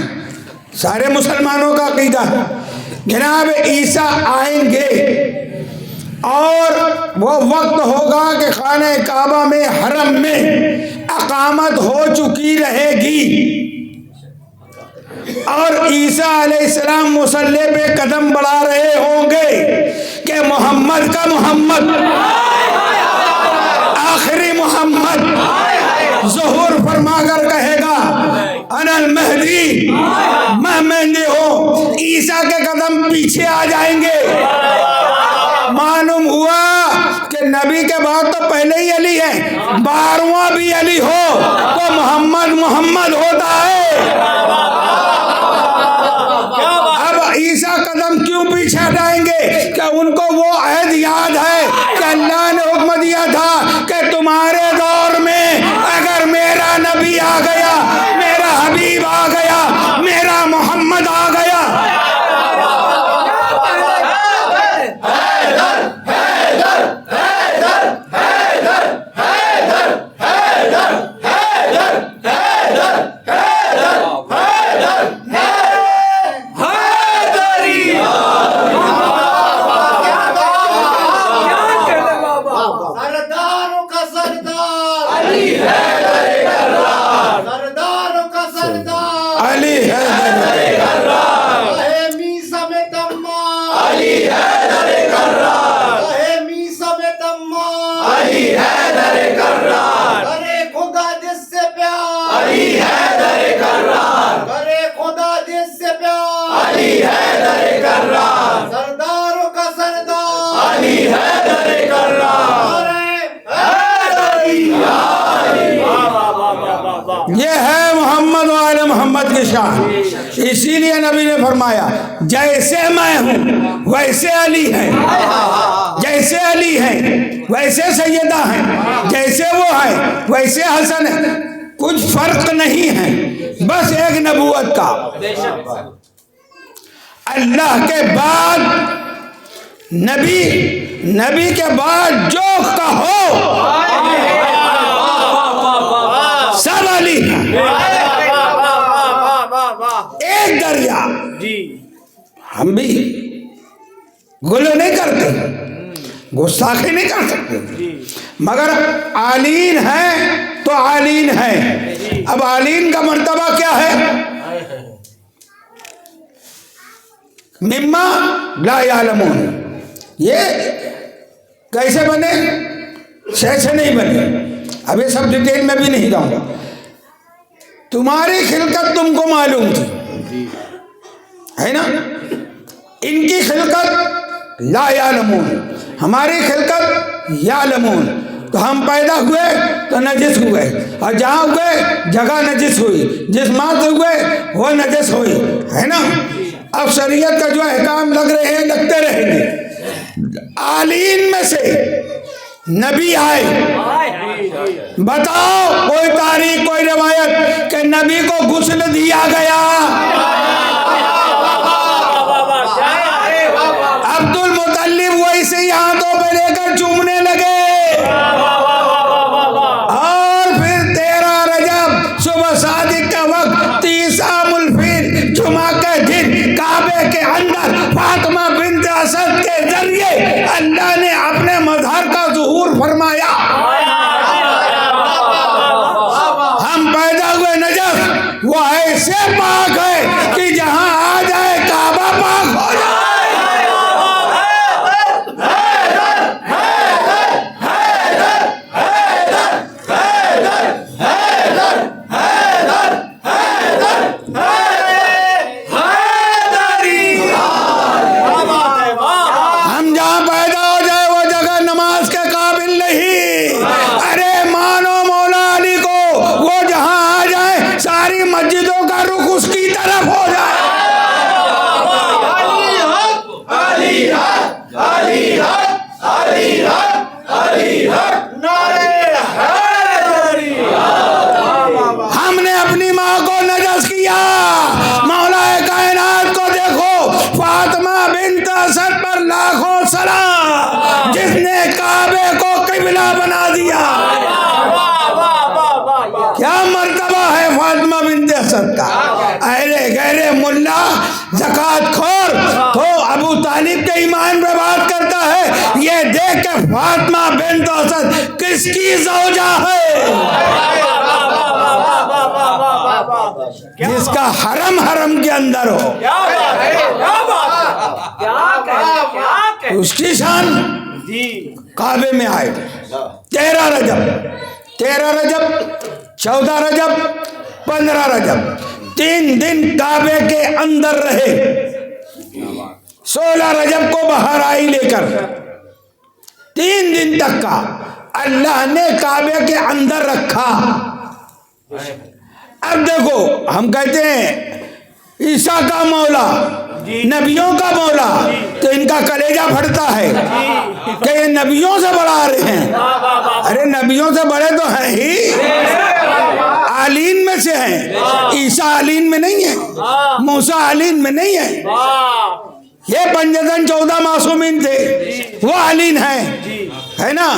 सारे मुसलमानों का अकीदा है। जनाब ईसा आएंगे और वो वक्त होगा कि खाने काबा में, हरम में अकामत हो चुकी रहेगी और ईसा अलैहिस्सलाम मुसल्ले पे कदम बढ़ा रहे होंगे कि मोहम्मद का मोहम्मद, आखिरी मोहम्मद ज़ुहूर फरमाकर कहेगा अनल महदी, मैं मेहंदी हूँ। ईसा के कदम पीछे आ जाएंगे। मालूम हुआ कि नबी के बाद तो पहले ही अली है, 12वां भी अली हो तो मोहम्मद मोहम्मद होता है। अब ईसा कदम क्यों पीछे हटाएंगे? कि उनको वो अहद याद है कि अल्लाह ने हुक्म दिया था कि तुम्हारे दौर में अगर मेरा नबी आ गया, मेरा हबीब आ गया, मेरा मोहम्मद आ गया, ये है मोहम्मद वाले मोहम्मद की शान। इसीलिए नबी ने फरमाया जैसे मैं हूँ वैसे अली है, जैसे अली है वैसे सैयदा है, जैसे वो है वैसे हसन है, कुछ फर्क नहीं है, बस एक नबूवत का। अल्लाह के बाद नबी, नबी के बाद जो कहो सब अली है। एक दर्जा हम भी गुल नहीं करते, गुस्ताखी नहीं कर सकते, मगर आलीन है तो आलीन है। अब आलीन का मर्तबा क्या है? मिम्मा ला यालमून। ये कैसे बने? से नहीं बने, अब ये सब डिटेल में भी नहीं जाऊंगा। तुम्हारी खिलकत तुमको मालूम थी, है ना, इनकी खिलकत ला यालमून, हमारी खिलकत यालमून। तो हम पैदा हुए तो नजिस हुए, और जहाँ हुए जगह नजिस हुई, जिस माँ से हुए वो नजिस हुई, है ना। अब शरीयत का जो अहकाम लग रहे हैं लगते रहेंगे। आलीन में से नबी आए, बताओ कोई तारीख, कोई रिवायत कि नबी को गुस्ल दिया गया? अब्दुल मुतल्लिब वैसे ही हाथों पे लेकर चूमने लगे, और फिर 13 रजब सुबह सादिक का वक्त 30 आमुल फील जुमा के दिन काबे के अंदर फातिमा बिन्त असद के जरिए अल्लाह ने अपने मजहर का ज़ुहूर फरमाया। हम पैदा हुए नजफ वो ऐसे पाक है कि जहां आ जाए काबा पाक हो जाए। मस्जिदों का रुख उसकी तरफ हो जाए। काबे को किबला बना दिया। क्या मर्तबा है फातिमा बिन्त असद का। अरे गहरे मुल्ला ज़कात खोर तो अबू तालिब के ईमान पे बात करता है। ये देख के फातिमा बिन्त असद किसकी ज़ौजा है, जिसका हरम हरम के अंदर हो, उसकी शान काबे में आए। 13 रजब, 14 रजब, 15 रजब 3 दिन काबे के अंदर रहे। 16 रजब को बाहर आई लेकर 3 दिन तक का अल्लाह ने काबे के अंदर रखा। अब देखो, हम कहते हैं ईसा का मौला, नबियों का मौला, तो इनका कलेजा फटता है कि ये नबियों से बड़ा आ रहे हैं। अरे नबियों से बड़े तो हैं ही, आलीन में से हैं। ईसा आलीन में नहीं है, मूसा आलीन में नहीं है। ये पंजतन 14 मासूमीन थे, वो आलीन है ना।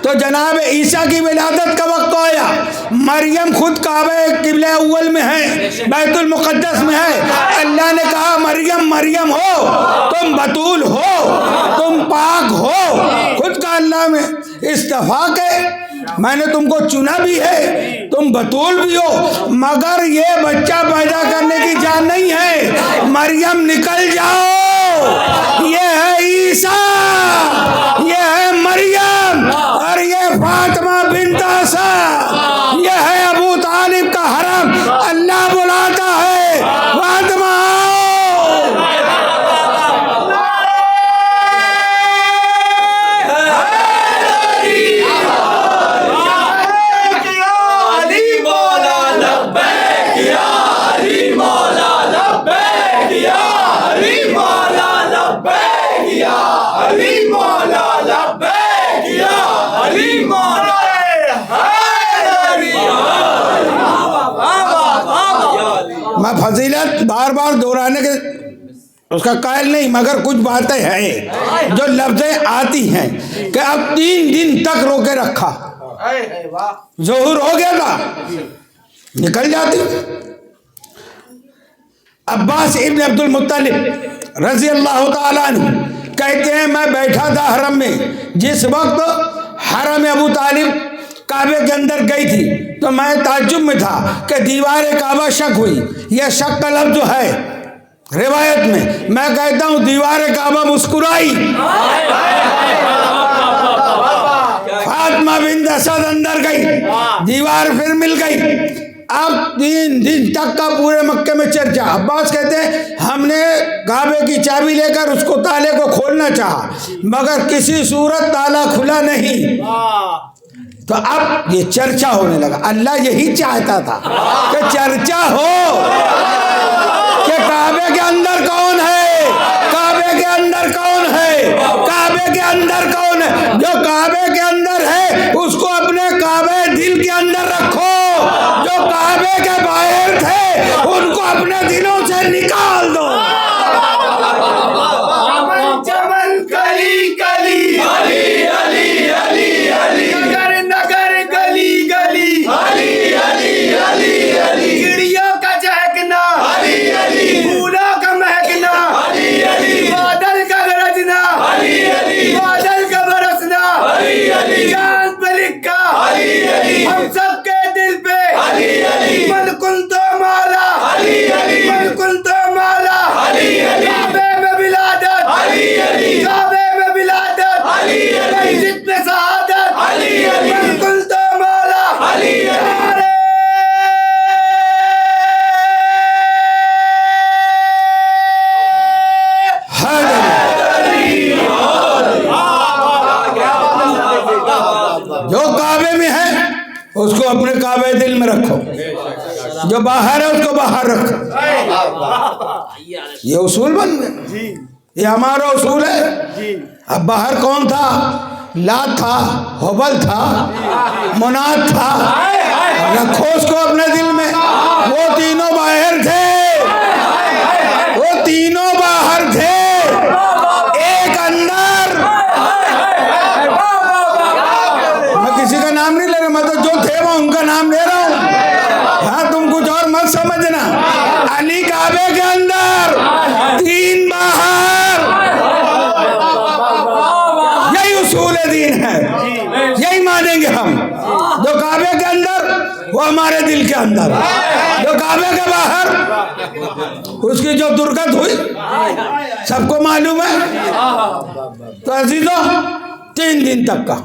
तो जनाब ईसा की विलादत का वक्त आया, मरियम खुद काबे किबले अव्वल में है, बैतुल मुक़द्दस में है। अल्लाह ने कहा मरियम मरियम हो, तुम बतूल हो, तुम पाक हो। खुद का अल्लाह में इस्तिफा के मैंने तुमको चुना भी है, तुम बतूल भी हो, मगर ये बच्चा पैदा करने की जान नहीं है। मरियम निकल जाओ, ये है ईसा, ये है मरियम, और ये फातिमा बिन्त असद, ये है अबू तालिब का हरम। अल्लाह बुलाता है, फातिमा मैं फजीलत बार बार दोहराने के उसका कायल नहीं, मगर कुछ बातें हैं जो लफ्ज़ें आती हैं कि अब 3 दिन तक रोके रखा। ज़ोहर हो गया था, निकल जाती। अब्बास इब्न अब्दुल मुत्तलिब रज़ी अल्लाह ताला अन्हु कहते हैं मैं बैठा था हरम में, जिस वक्त हरम अबू तालिब काबे के अंदर गई थी तो मैं ताज्जुब में था कि दीवार काबा शक हुई। यह शक का लफ्ज़ जो है रिवायत में, मैं कहता हूँ दीवार काबा मुस्कुराई। फातिमा बिन्त असद अंदर गई, दीवार फिर मिल गई। अब 3 दिन तक का पूरे मक्के में चर्चा। अब्बास कहते हैं हमने काबे की चाबी लेकर उसको ताले को खोलना चाहा, मगर किसी सूरत ताला खुला नहीं। तो अब ये चर्चा होने लगा। अल्लाह यही चाहता था कि चर्चा हो कि काबे के अंदर कौन है, काबे के अंदर कौन है, काबे के अंदर कौन है। जो काबे के अंदर है उसको अपने काबे दिल के अंदर रखो, जो काबे के बाहर थे उनको अपने दिलों से निकाल दो। उसको अपने काबे दिल में रखो, जो बाहर है उसको बाहर रखो। ये उसूल बन गए, ये हमारा उसूल है। अब बाहर कौन था? लात था, हुबल था, मुनात था, रखो उसको अपने दिल में। वो तीनों बाहर थे, वो तीनों बाहर थे, एक अंदर। दीन है, यही मानेंगे हम। जो काबे के अंदर वो हमारे दिल के अंदर, जो काबे के बाहर उसकी जो दुर्गत हुई सबको मालूम है। तो अजीजों 3 दिन तक का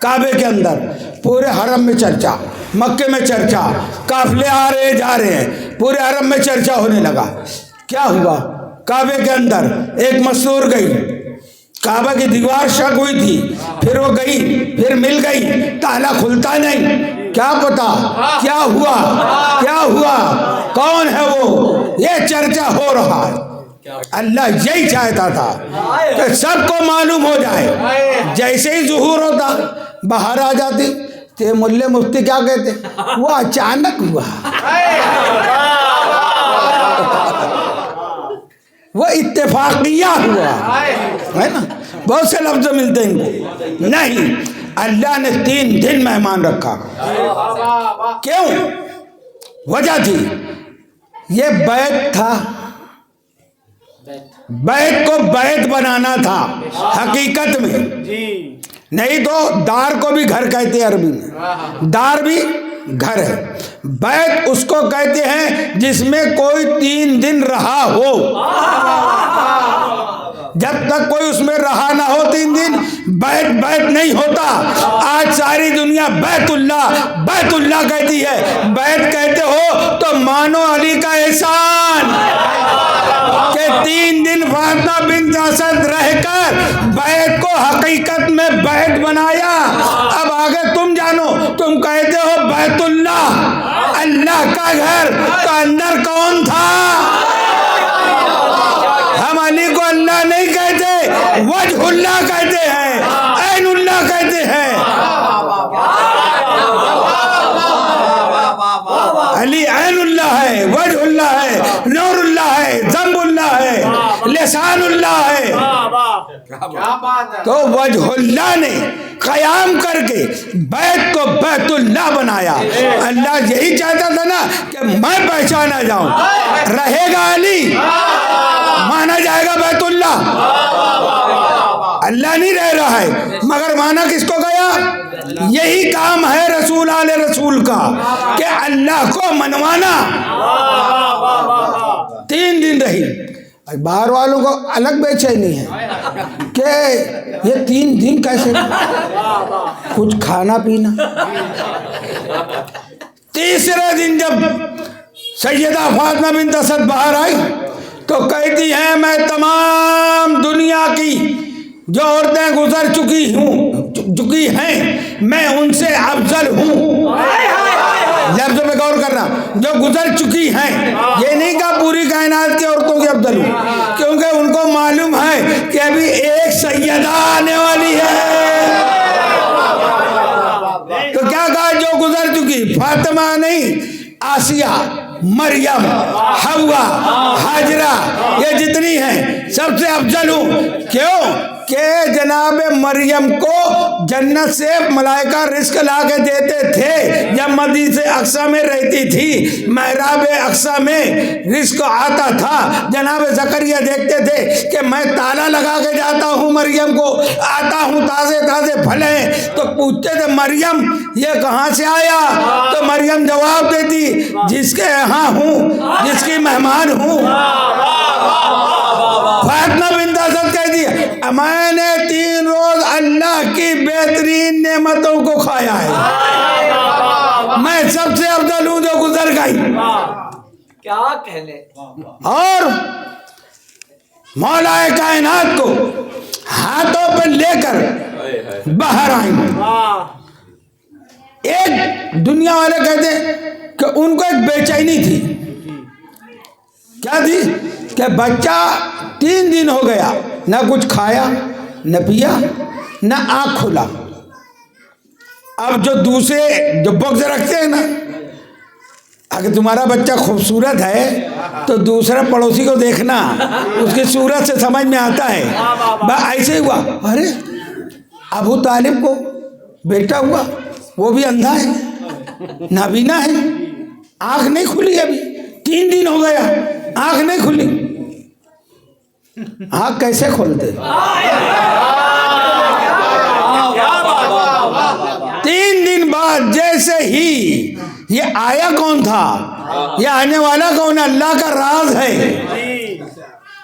काबे के अंदर पूरे हरम में चर्चा, मक्के में चर्चा, काफिले आ रहे जा रहे हैं, पूरे हरम में चर्चा होने लगा। क्या हुआ? काबे के अंदर एक मस्तूर गई, काबा की दीवार शक हुई थी, फिर वो गई, फिर मिल गई, ताला खुलता नहीं। क्या पता क्या हुआ, क्या हुआ, कौन है वो, ये चर्चा हो रहा है। अल्लाह यही चाहता था कि सबको मालूम हो जाए। जैसे ही ज़ुहूर होता बाहर आ जाती, ते मुल्ले मुफ्ती क्या कहते, वो अचानक हुआ, वो इत्तेफाकिया हुआ, है ना। बहुत से लफ्ज मिलते हैं इनको। नहीं, अल्लाह ने 3 दिन मेहमान रखा। क्यों? वजह थी, ये बैत था, बैत को बैत बनाना था हकीकत में। नहीं तो दार को भी घर कहते हैं अरबी में, दार भी घर है। बैत उसको कहते हैं जिसमें कोई 3 दिन रहा हो। जब तक कोई उसमें रहा ना हो 3 दिन, बैत बैत नहीं होता। आज सारी दुनिया बैतुल्लाह बैतुल्लाह कहती है। बैत कहते हो तो मानो अली का एहसान कि 3 दिन फातिमा बिन्त असद रहकर बैत को हकीकत में बैत बनाया। अब आगे तुम जानो, तुम कहते हो बैतुल्लाह अल्लाह का घर, तो अंदर कौन था? हम अली को अल्लाह नहीं कहते, वजहुल्लाह कहते हैं, ऐनुल्लाह कहते हैं। अली ऐनुल्लाह है, वजहुल्लाह है, नूरुल्लाह है, ज़म्बुल्लाह है, लिसानुल्लाह है। तो वजहुल्लाह ने कयाम करके बैत को बैतुल्लाह बनाया। अल्लाह यही चाहता था ना कि मैं पहचाना जाऊं। रहेगा अली, माना जाएगा बैतुल्लाह। अल्लाह नहीं रह रहा है, मगर माना किसको गया? यही काम है रसूल आले रसूल का कि अल्लाह को मनवाना। 3 दिन रही। बाहर वालों को अलग बेचैनी है कि ये 3 दिन कैसे, कुछ खाना पीना। तीसरे दिन जब सैयदा फातिमा बिन्त असद बाहर आई तो कहती हैं, मैं तमाम दुनिया की जो औरतें गुजर चुकी हैं, मैं उनसे अफजल हूँ। लफ्ज़ में गौर करना, जो गुजर चुकी हैं, ये नहीं कहा पूरी कायनात की औरतों की अफजल हूँ, क्योंकि उनको मालूम है कि अभी एक सैयदा आने वाली है। तो क्या कहा? जो गुजर चुकी, फातिमा नहीं, आसिया, मरियम, हवा, हाजरा, ये जितनी हैं सबसे अफजल हूँ। क्यों? कि जनाब मरियम को जन्नत से मलाइका रिस्क ला के देते थे। जब मस्जिद अक्सा में रहती थी, महराब अक्सा में रिस्क आता था। जनाब ज़करिया देखते थे कि मैं ताला लगा के जाता हूँ, मरियम को आता हूँ, ताज़े ताज़े फल हैं। तो पूछते थे, मरियम ये कहाँ से आया? तो मरियम जवाब देती, जिसके यहाँ हूँ, जिसकी मेहमान हूँ। फातिमा बिन्त असद कहती है, मैंने 3 रोज अल्लाह की बेहतरीन नेमतों को खाया है। मैं सबसे अफजल हूँ जो गुजर गई। क्या कहले। और मौलाए कायनात को हाथों पर लेकर बाहर आई। एक दुनिया वाले कहते कि उनको एक बेचैनी थी। क्या थी? कि बच्चा 3 दिन हो गया, ना कुछ खाया, न पिया, न आँख खुला। अब जो दूसरे जो बक्स रखते हैं ना, अगर तुम्हारा बच्चा खूबसूरत है तो दूसरा पड़ोसी को देखना, उसकी सूरत से समझ में आता है। ऐसे हुआ, अरे अबू तालिब को बेटा हुआ, वो भी अंधा है, नाबीना है, आँख नहीं खुली, अभी 3 दिन हो गया, आँख नहीं खुली। आँख कैसे खोलते? ही ये आया कौन था, ये आने वाला कौन? अल्लाह का राज है।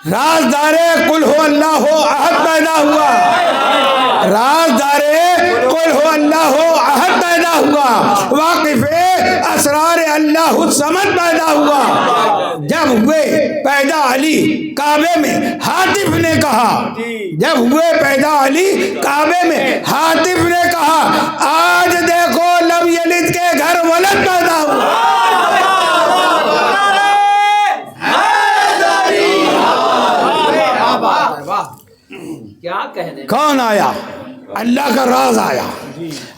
राजदारे कुल हो अल्लाह हो अहद पैदा हुआ, राजदारे कुल हो अल्लाह हो अहद पैदा हुआ, वाकिफे असरार अल्लाह समद पैदा हुआ। जब हुए पैदा अली काबे में हातिफ ने कहा, जब हुए पैदा अली काबे में हातिफ ने कहा, आज देखो लब यलिद के घर वलद पैदा हुआ। क्या कहने। कौन आया? अल्लाह का राज आया,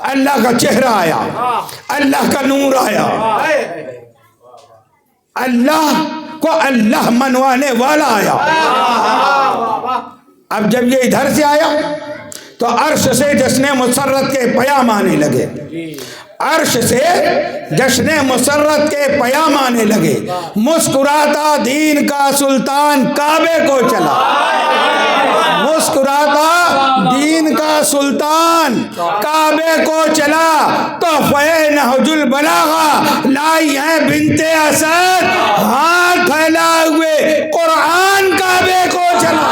अल्लाह का चेहरा आया, अल्लाह का नूर आया, अल्लाह को अल्लाह मनवाने वाला आया। अब जब ये इधर से आया तो अर्श से जश्न मुसर्रत के पयाम आने लगे, अर्श से जश्न मुसर्रत के पयाम आने लगे। मुस्कुराता दीन का सुल्तान काबे को चला, मुस्कुराता दीन का सुल्तान काबे को चला। तो फ़े नहजुल बलागा लाई है बिनते असद, हाथ फैलाए हुए कुरान काबे को चला।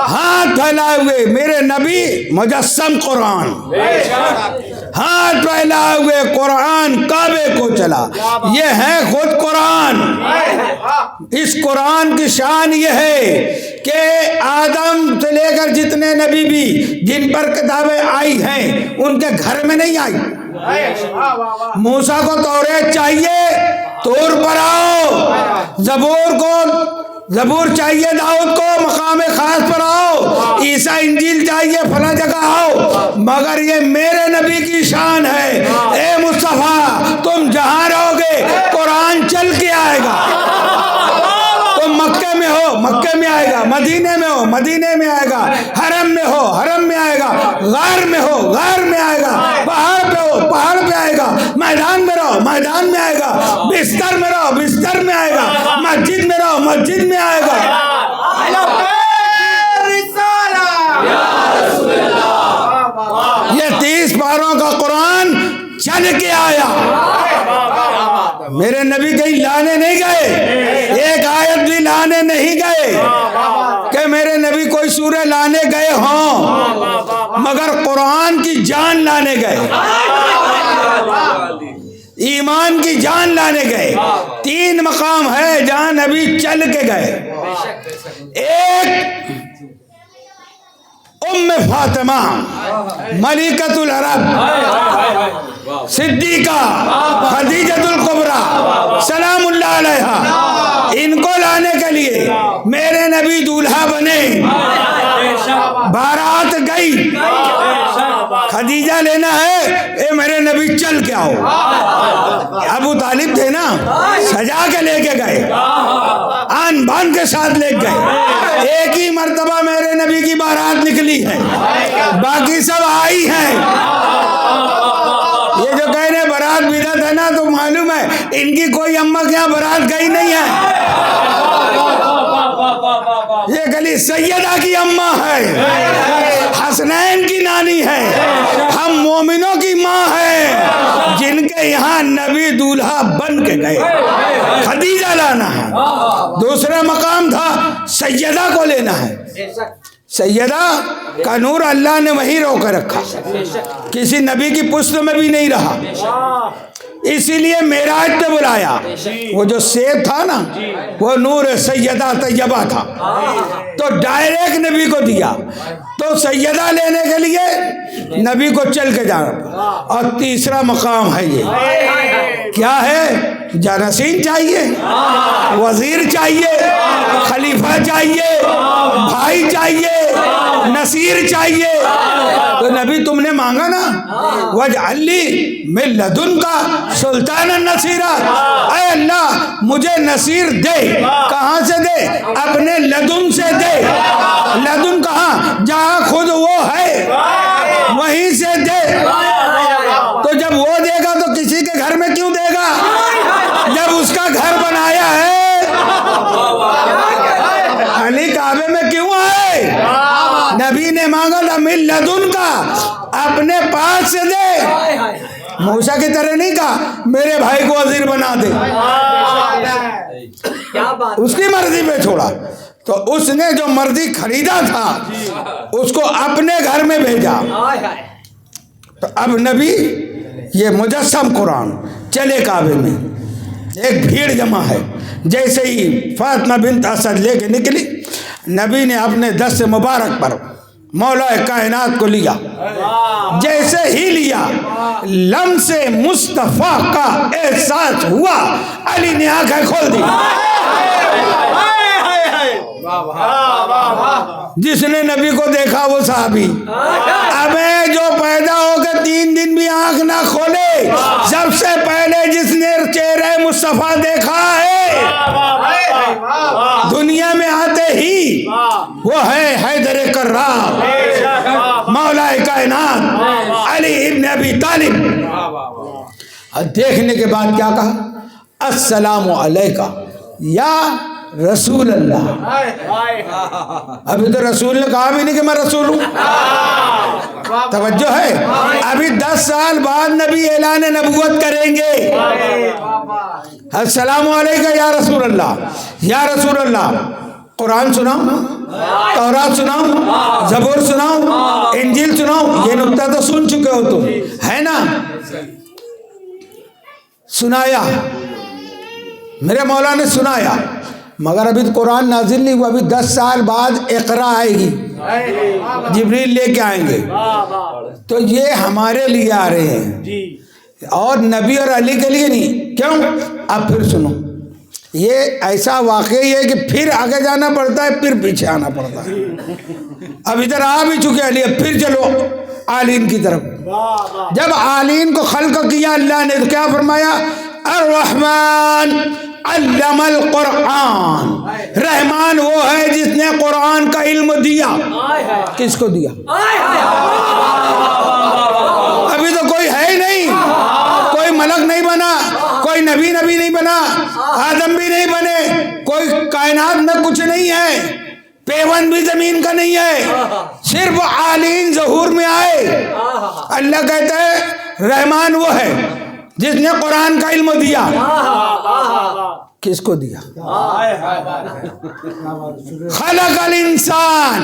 हाथ फैलाए हुए मेरे नबी मुजस्सम कुरान, हाथ फैलाए हुए कुरान काबे को चला। ये है खुद कुरान। इस कुरान की शान ये है कि आदम से लेकर जितने नबी भी जिन पर किताबें आई हैं उनके घर में नहीं आई। मूसा को तौरेत चाहिए, तौर पर आओ। जबूर चाहिए दाऊद को, मकाम खास पर आओ। ईसा इंजील चाहिए, फला जगह आओ। मगर ये मेरे नबी की शान है। ए मुस्तफा, तुम जहां रहोगे कुरान चल के आएगा। तुम मक्के में हो, मक्के में आएगा। मदीने में हो, मदीने में आएगा। हरम में हो, हरम में आएगा। गार में हो, गार में आएगा। पहाड़ पे हो, पहाड़ पे आएगा। मैदान में रहो, मैदान में आएगा। बिस्तर में रहो, बिस्तर में आएगा। मस्जिद में रहो, मस्जिद में आएगा। ये 30 पारों का कुरान चल के आया। मेरे नबी कहीं लाने नहीं गए, एक आयत भी लाने नहीं गए कि मेरे नबी कोई सूरह लाने गए हों, मगर कुरान की जान लाने गए, ईमान की जान लाने गए। 3 मकाम है जहां नबी चल के गए। एक उम्मे फातिमा मलिकतुल अरब सिद्दीका खदीजतुल कुबरा सलामुल्लाह अलैहा, इनको लाने के लिए मेरे नबी दूल्हा बने। बारात गई, खदीजा लेना है, ए मेरे नबी चल के आओ। अबू तालिब थे ना, सजा के लेके गए, आन बान के साथ ले गए। एक ही मर्तबा मेरे नबी की बारात निकली है, बाकी सब आई हैं। ये जो कह रहे बारात बिदअत है ना, तो मालूम है इनकी कोई अम्मा के यहाँ बारात गई नहीं है। ये गली सैयदा की अम्मा है, हसनैन की नानी है, हम मोमिनों की माँ है, जिनके यहाँ नबी दूल्हा बन के गए। खदीजा लाना है। दूसरा मकाम था सैयदा को लेना है। सैयदा का नूर अल्लाह ने वहीं रोक रखा, किसी नबी की पुश्त में भी नहीं रहा, इसीलिए मेराज पे बुलाया। वो जो सेब था ना, वो नूर सैयदा तैयबा था, तो डायरेक्ट नबी को दिया। तो सैयदा लेने के लिए नबी को चल के जाना। और तीसरा मकाम है ये, क्या है? जानसीन चाहिए, वजीर चाहिए, खलीफा चाहिए, भाई चाहिए, नसीर चाहिए। तो नबी तुमने मांगा ना, वजअली मिन लदुनका सुल्तान नसीरा, ऐ अल्लाह मुझे नसीर दे। कहाँ से दे? अपने लदुन से दे। लदुन कहाँ? जहाँ खुद वो है वहीं से दे। तो जब वो देगा तो किसी के घर में क्यों देगा, जब उसका घर बनाया है। औकात से दे। हाय हाय मूसा की तरह नहीं कहा मेरे भाई को वजीर बना दे, क्या बात। उसकी मर्जी पे छोड़ा। तो उसने जो मर्जी खरीदा था उसको अपने घर में भेजा। हाय हाय तो अब नबी ये मुजस्सम कुरान चले काबे में, एक भीड़ जमा है। जैसे ही फातिमा बिन्त असद लेके निकली, नबी ने अपने दस्त मुबारक पर मौला कायनात को लिया। जैसे ही लिया, लम्से मुस्तफ़ा का एहसास हुआ, अली ने आंखें खोल दी। जिसने नबी को देखा वो साहबी, अबे जो पैदा होकर 3 दिन भी आंख ना खोले, सबसे पहले जिसने चेहरे मुस्तफा देखा है दुनिया में आते ही वो है हैदर कर्रार, मौला कायनात अली इब्न अबी तालिब। और देखने के बाद क्या कहा? अस्सलामु अलैका या रसूल अल्लाह। अभी तो रसूल ने कहा भी नहीं कि मैं रसूल हूं। तवज्जो है, अभी 10 साल बाद नबी ऐलान नबुवत करेंगे। अस्सलामु अलैका या रसूल अल्लाह, या रसूल अल्लाह। कुरान सुनाओ, तौरात सुनाओ, ज़बूर सुनाओ, इंजील सुनाओ। ये नुक्ता तो सुन चुके हो तुम, है ना? सुनाया, मेरे मौला ने सुनाया, मगर अभी तो कुरान नाजिल नहीं हुआ। अभी 10 साल बाद इक़रा आएगी, जिब्रील लेके आएंगे। तो ये हमारे लिए आ रहे हैं और नबी और अली के लिए नहीं। क्यों? अब फिर सुनो, ये ऐसा वाकई है कि फिर आगे जाना पड़ता है, फिर पीछे आना पड़ता है। अब इधर आ भी चुके अली, अब फिर चलो आलीन की तरफ। जब आलीन को खल्क किया अल्लाह ने तो क्या फरमाया? अर्रहमान अल्लमल कुरान। रहमान वो है जिसने कुरान का इल्म दिया। किसको दिया? अभी तो कोई है ही नहीं, कोई मलक नहीं बना, कोई नबी नहीं बना, आदम भी नहीं बने, कोई कायनात में कुछ नहीं है, पेवन भी जमीन का नहीं है, सिर्फ आलीन ज़हूर में आए। अल्लाह कहते हैं रहमान वो है जिसने कुरान का इल्म दिया। किसको दिया? खलकल इंसान।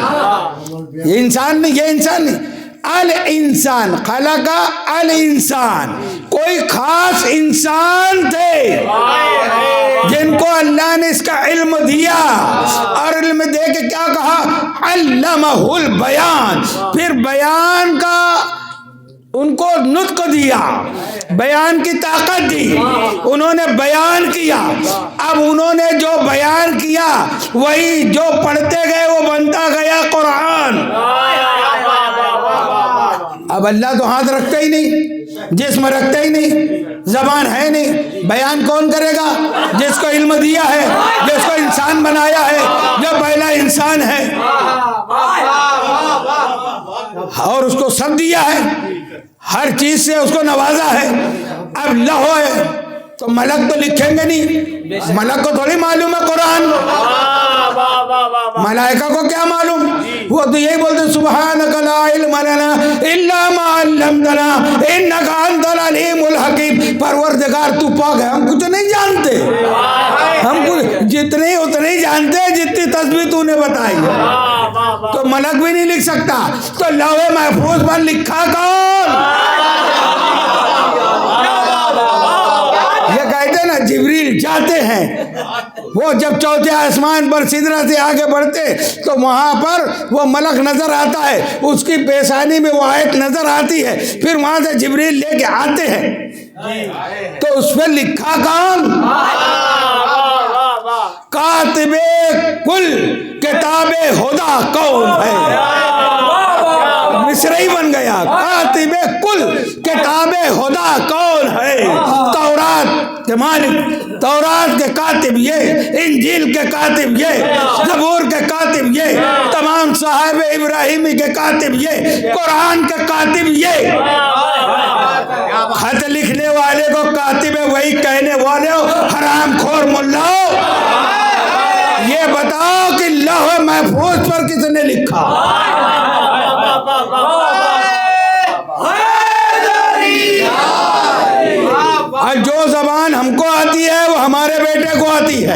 ये इंसान नहीं, ये इंसान नहीं, अल इंसान। खलका अल इंसान, कोई खास इंसान थे जिनको अल्लाह ने इसका इल्म दिया। और इल्म दे के क्या कहा? अल्लमहुल बयान। फिर बयान का उनको नुत्क दिया, बयान की ताकत दी, उन्होंने बयान किया। अब उन्होंने जो बयान किया वही जो पढ़ते गए वो बनता गया कुरान। अब अल्लाह तो हाथ रखते ही नहीं, जिस्म रखते ही नहीं, जबान है नहीं, बयान कौन करेगा? जिसको इल्म दिया है, जिसको इंसान बनाया है, जो पहला इंसान है और उसको सब दिया है, हर चीज से उसको नवाजा है। अब लहो है तो मलक तो लिखेंगे नहीं, मलक को थोड़ी मालूम है कुरान, मलाइका को क्या मालूम? वो तो यही बोलते सुब्हानका ला इल्म लना इल्ला मा अल्लमतना इन्नका अंतल अलीमुल हकीम। परवरदिगार तू पाक है, हम कुछ नहीं जानते, हम कुछ जितने उतने ही जानते हैं जितनी तस्बीह तूने बताई है। तो मलक भी नहीं लिख सकता, तो लौहे महफूज पर लिखा कौन? ये कहते ना जिब्रील जाते हैं, वो जब चौथे आसमान पर सिदरा से आगे बढ़ते तो वहां पर वो मलक नजर आता है, उसकी पेशानी में वो आयत नजर आती है, फिर वहां से जिब्रील लेके आते हैं। तो उस पर लिखा कौन? कातिबे कुल किताबे हुदा कौन है? मिस्री बन गया। कातिबे कुल किताबे हुदा कौन है? तौरात के मालिक, तौरात के कातिब ये, इंजील के कातिब ये, ज़बूर के कातिब ये, तमाम साहिब इब्राहिमी के कातिब ये, कुरान के कातिब ये। खत लिखने वाले को कातिब है, वही कहने वाले हो हराम खोर मुल्लाओ, ये बताओ कि लौह महफूज पर किसने लिखा? और जो जबान हमको आती है वो हमारे बेटे को आती है।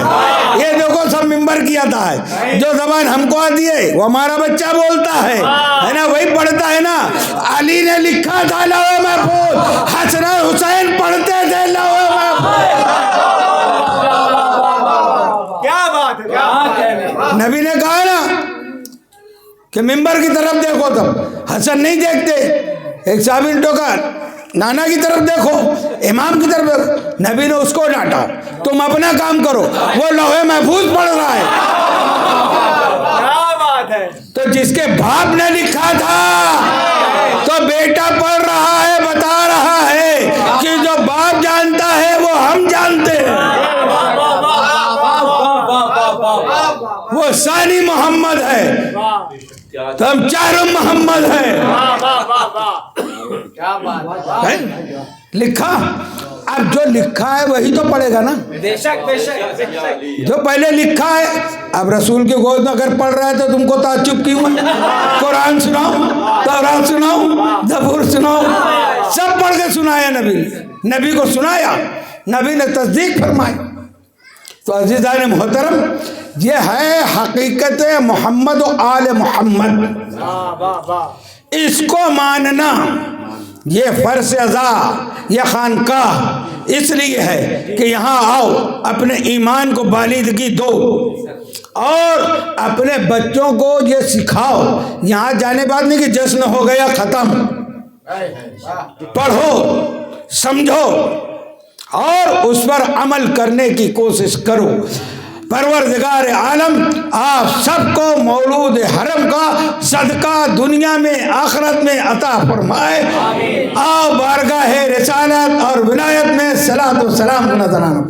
ये देखो सब मिंबर किया था है, जो जबान हमको आती है वो हमारा बच्चा बोलता है ना, वही पढ़ता है ना। अली ने लिखा था लौह महफूज, हसन हुसैन पढ़ते थे लौह महफूज। क्या बात है, क्या कहने। नबी ने कहा ना कि मिंबर की तरफ देखो, तब हसन नहीं देखते। एक साहबी ने टोका, नाना की तरफ देखो, इमाम की तरफ देखो। नबी ने उसको डांटा, तुम अपना काम करो, वो लौहे महफूज पढ़ रहा है। क्या बात है। तो जिसके बाप ने लिखा था तो बेटा पढ़ रहा है, बता रहा है कि जो बाप जानता है वो हम जानते हैं। वो सानी मोहम्मद है, तो हम चारों मोहम्मद हैं। क्या बात है। लिखा, अब जो लिखा है वही तो पढ़ेगा ना। बेशक बेशक। जो पहले लिखा है, अब रसूल की गोद में अगर पढ़ रहा है तो तुमको ताज्जुब क्यों है? कुरान सुनाओ, तौरात सुनाओ, ज़बूर सुनाओ, सब पढ़ के सुनाया नबी ने। नबी को सुनाया, नबी ने तस्दीक फरमाई। तो अज़ीज़ान मोहतरम, ये है हकीकत मोहम्मद व आल मोहम्मद। इसको मानना ये फर्ज अज़ा, ये खानकाह इसलिए है कि यहाँ आओ, अपने ईमान को बालिदगी दो और अपने बच्चों को ये सिखाओ। यहाँ जाने बाद नहीं कि जश्न हो गया ख़त्म। पढ़ो, समझो और उस पर अमल करने की कोशिश करो। परवरदिगार आलम आप सबको मौलूद हरम का सदका दुनिया में आखिरत में अता फरमाए। आओ बारगाह रिसालत और विलायत में सलात व सलाम का नजराना।